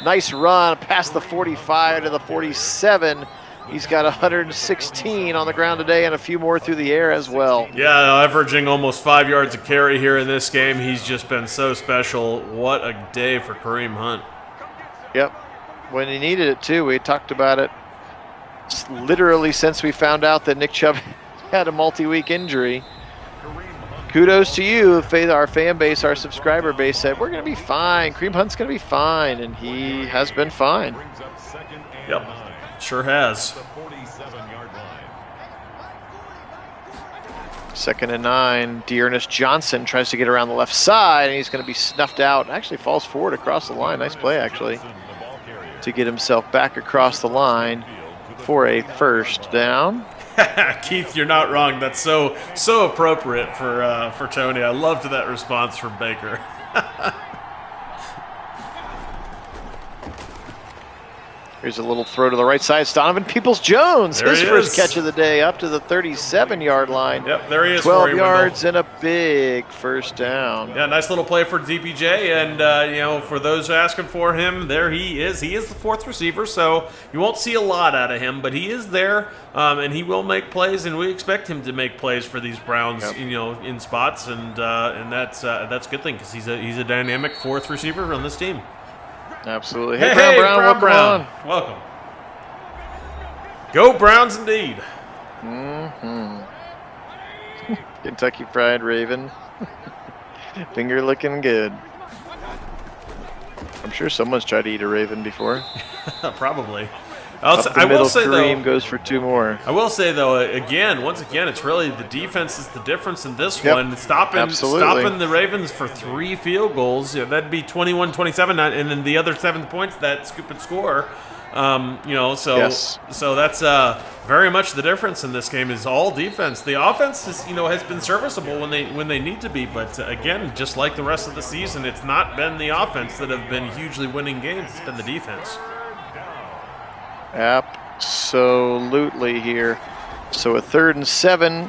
Nice run past the 45 to the 47. He's got 116 on the ground today and a few more through the air as well. Yeah, averaging almost 5 yards a carry here in this game. He's just been so special. What a day for Kareem Hunt. Yep. When he needed it, too. We talked about it literally since we found out that Nick Chubb had a multi-week injury. Kudos to you. Our fan base, our subscriber base said, we're going to be fine. Kareem Hunt's going to be fine, and he has been fine. Yep, sure has. 2nd and 9. Dearness Johnson tries to get around the left side, and he's going to be snuffed out. Actually falls forward across the line. Nice play, actually. to get himself back across the line for a first down. Keith, you're not wrong. That's so appropriate for Tony. I loved that response from Baker. Here's a little throw to the right side. Donovan Peoples-Jones, his first catch of the day, up to the 37-yard line. Yep, there he is. 12 yards and a big first down. Yeah, nice little play for DPJ, and for those asking for him, there he is. He is the fourth receiver, so you won't see a lot out of him, but he is there, and he will make plays, and we expect him to make plays for these Browns, in spots, and that's a good thing because he's a dynamic fourth receiver on this team. Absolutely. Hey, Brown. Welcome. Go Browns indeed. Kentucky Pride Raven. Finger looking good. I'm sure someone's tried to eat a Raven before. Probably. I will say, Kareem goes for 2 more. I will say, though, once again, it's really the defense is the difference in this one. Stopping the Ravens for 3 field goals, that'd be 21-27, and then the other 7 points that Scoop would score. So that's very much the difference in this game is all defense. The offense is, has been serviceable when they need to be, but again, just like the rest of the season, it's not been the offense that have been hugely winning games. It's been the defense. Absolutely here. So a 3rd and 7.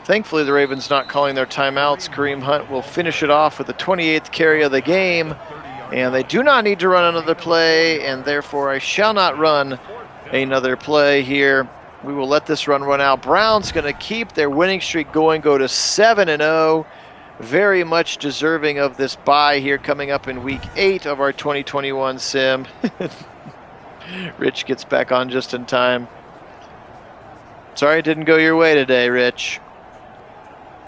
Thankfully, the Ravens not calling their timeouts. Kareem Hunt will finish it off with the 28th carry of the game. And they do not need to run another play, and therefore I shall not run another play here. We will let this run out. Browns going to keep their winning streak going, go to 7-0. Very much deserving of this bye here coming up in week 8 of our 2021 sim. Rich gets back on just in time. Sorry it didn't go your way today, Rich.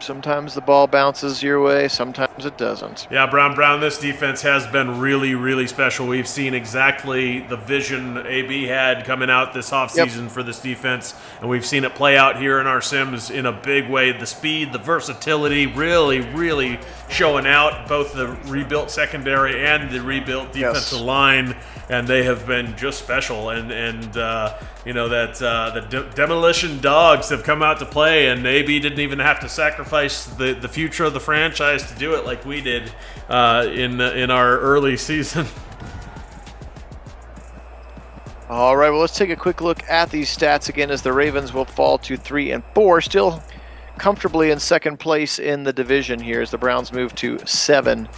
Sometimes the ball bounces your way, sometimes it doesn't. Yeah, Brown, this defense has been really, really special. We've seen exactly the vision AB had coming out this offseason for this defense, and we've seen it play out here in our sims in a big way. The speed, the versatility, really, really showing out, both the rebuilt secondary and the rebuilt defensive line, and they have been just special. The demolition dogs have come out to play, and AB didn't even have to sacrifice the future of the franchise to do it like we did in our early season. All right, well, let's take a quick look at these stats again as the Ravens will fall to 3-4, still comfortably in second place in the division here as the Browns move to 7-0.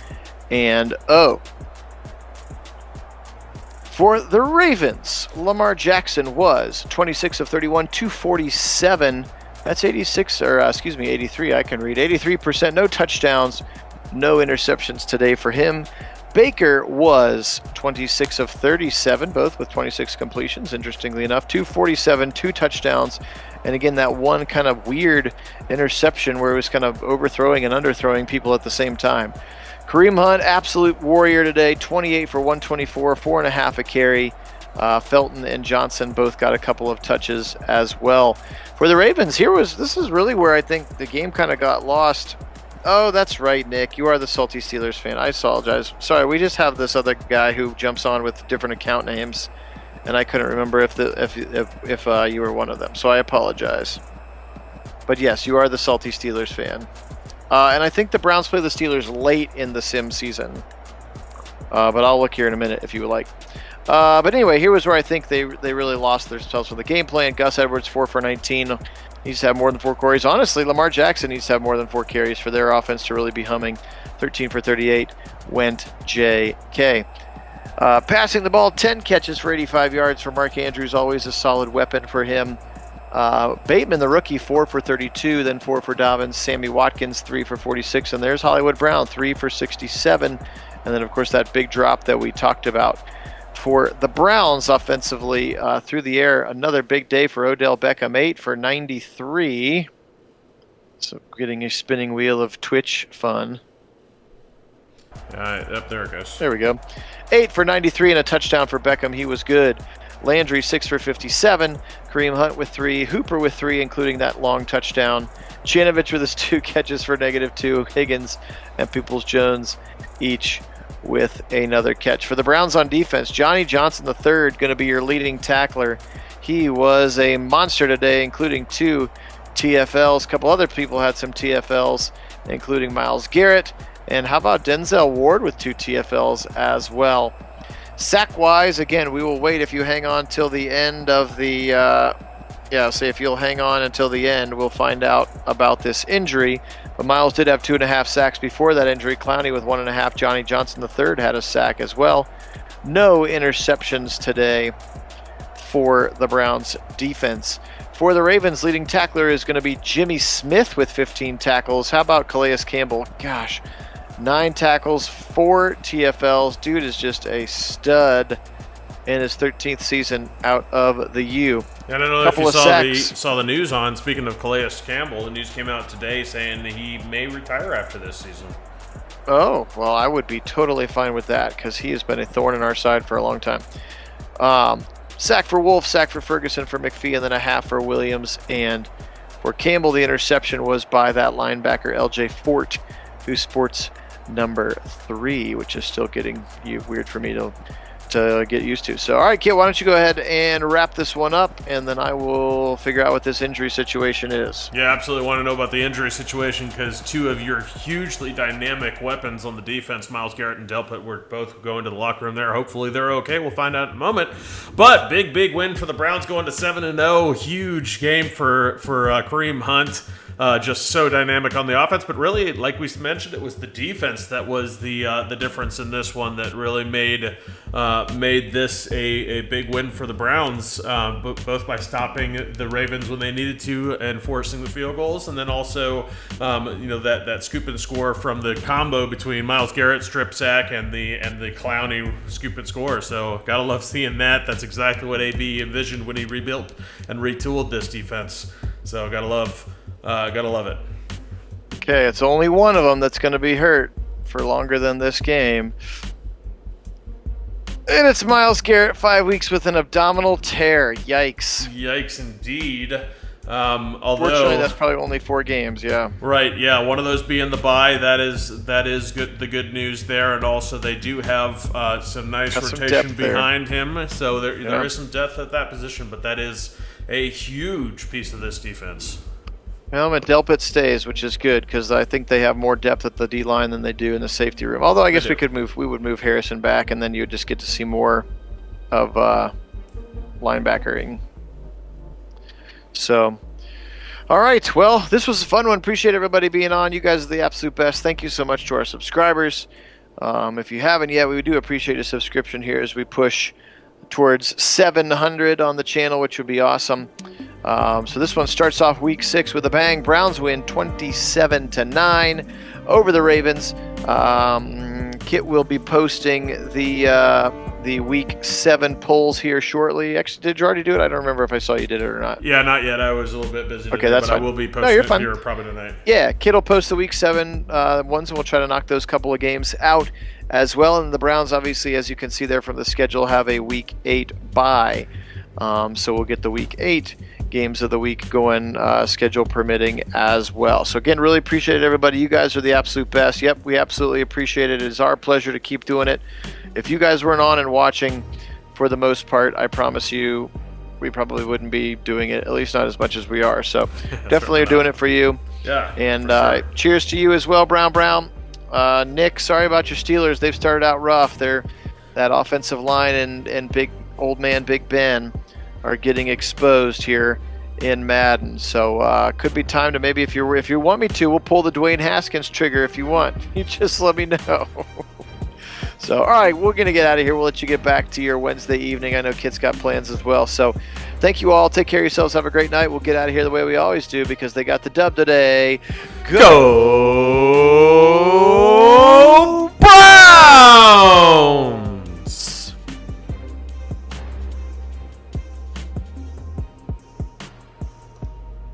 For the Ravens, Lamar Jackson was 26 of 31, 247. That's 83. I can read 83%. No touchdowns, no interceptions today for him. Baker was 26 of 37, both with 26 completions, interestingly enough. 247, 2 touchdowns. And again, that one kind of weird interception where it was kind of overthrowing and underthrowing people at the same time. Kareem Hunt, absolute warrior today, 28 for 124, 4.5 a carry. Felton and Johnson both got a couple of touches as well. For the Ravens, this is really where I think the game kind of got lost. Oh, that's right, Nick. You are the Salty Steelers fan. I apologize. Sorry, we just have this other guy who jumps on with different account names, and I couldn't remember if you were one of them. So I apologize. But yes, you are the Salty Steelers fan. And I think the Browns play the Steelers late in the sim season. But I'll look here in a minute if you would like. But anyway, here was where I think they really lost themselves for the game plan. Gus Edwards, 4 for 19. Needs to have more than 4 carries. Honestly, Lamar Jackson needs to have more than 4 carries for their offense to really be humming. 13 for 38 went JK. Passing the ball, 10 catches for 85 yards for Mark Andrews. Always a solid weapon for him. Bateman, the rookie, 4 for 32, then 4 for Dobbins. Sammy Watkins, 3 for 46. And there's Hollywood Brown, 3 for 67. And then, of course, that big drop that we talked about. For the Browns offensively through the air, another big day for Odell Beckham, 8 for 93. So getting a spinning wheel of Twitch fun. Up there it goes. There we go. 8 for 93 and a touchdown for Beckham. He was good. Landry, 6 for 57. Kareem Hunt with 3. Hooper with 3, including that long touchdown. Chanovich with his 2 catches for -2. Higgins and Peoples-Jones each with another catch. For the Browns on defense, Johnny Johnson III going to be your leading tackler. He was a monster today, including 2 TFLs. A couple other people had some TFLs, including Myles Garrett. And how about Denzel Ward with 2 TFLs as well? Sack-wise, again, we will wait if you hang on till the end of the, if you'll hang on until the end, we'll find out about this injury. But Myles did have 2.5 sacks before that injury. Clowney with 1.5. Johnny Johnson III had a sack as well. No interceptions today for the Browns defense. For the Ravens, leading tackler is going to be Jimmy Smith with 15 tackles. How about Calais Campbell? Gosh, 9 tackles, 4 TFLs. Dude is just a stud in his 13th season out of the U. I don't know if you saw the news on, speaking of Calais Campbell, the news came out today saying that he may retire after this season. Oh, well, I would be totally fine with that because he has been a thorn in our side for a long time. Sack for Wolf, sack for Ferguson, for McPhee, and then a half for Williams. And for Campbell, the interception was by that linebacker, LJ Fort, who sports number 3, which is still getting weird for me to get used to. So, all right, Kit, why don't you go ahead and wrap this one up, and then I will figure out what this injury situation is. Yeah, absolutely want to know about the injury situation because 2 of your hugely dynamic weapons on the defense, Myles Garrett and Delpit, were both going to the locker room there. Hopefully they're okay. We'll find out in a moment. But big win for the Browns, going to 7-0. Huge game for Kareem Hunt. Just so dynamic on the offense, but really, like we mentioned, it was the defense that was the difference in this one that really made this a big win for the Browns, both by stopping the Ravens when they needed to and forcing the field goals, and then also that scoop and score from the combo between Myles Garrett strip sack and the Clowney scoop and score. So gotta love seeing that. That's exactly what AB envisioned when he rebuilt and retooled this defense. So gotta love it. Okay, it's only one of them that's going to be hurt for longer than this game. And it's Myles Garrett, 5 weeks with an abdominal tear. Yikes. Yikes indeed. Fortunately, that's probably only 4 games, yeah. Right, yeah. One of those being the bye. That is good. The good news there, and also they do have some nice rotation behind him. So there is some depth at that position, but that is a huge piece of this defense. Well, Delpit stays, which is good because I think they have more depth at the D line than they do in the safety room. Although I guess we would move Harrison back, and then you would just get to see more of linebackering. So, all right. Well, this was a fun one. Appreciate everybody being on. You guys are the absolute best. Thank you so much to our subscribers. If you haven't yet, we do appreciate a subscription here as we push towards 700 on the channel, which would be awesome. So this one starts off week 6 with a bang. Browns win 27-9 over the Ravens. Kit will be posting the week 7 polls here shortly. Actually, did you already do it? I don't remember if I saw you did it or not. Yeah, not yet. I was a little bit busy. Okay, that's fine. I will be posting it here probably tonight. Yeah, Kit will post the week 7 ones, and we'll try to knock those couple of games out as well. And the Browns, obviously, as you can see there from the schedule, have a week 8 bye. So we'll get the week 8 games of the week going, schedule permitting as well. So again, really appreciate it, everybody. You guys are the absolute best. Yep, we absolutely appreciate it. It is our pleasure to keep doing it. If you guys weren't on and watching for the most part, I promise you we probably wouldn't be doing it, at least not as much as we are. So definitely are doing it for you. Yeah. And cheers to you as well, Brown. Nick, sorry about your Steelers. They've started out rough. That offensive line and big old man Big Ben are getting exposed here in Madden. So could be time to maybe, if you want me to, we'll pull the Dwayne Haskins trigger if you want. You just let me know. So, all right, we're going to get out of here. We'll let you get back to your Wednesday evening. I know Kit's got plans as well. So thank you all. Take care of yourselves. Have a great night. We'll get out of here the way we always do because they got the dub today. Go!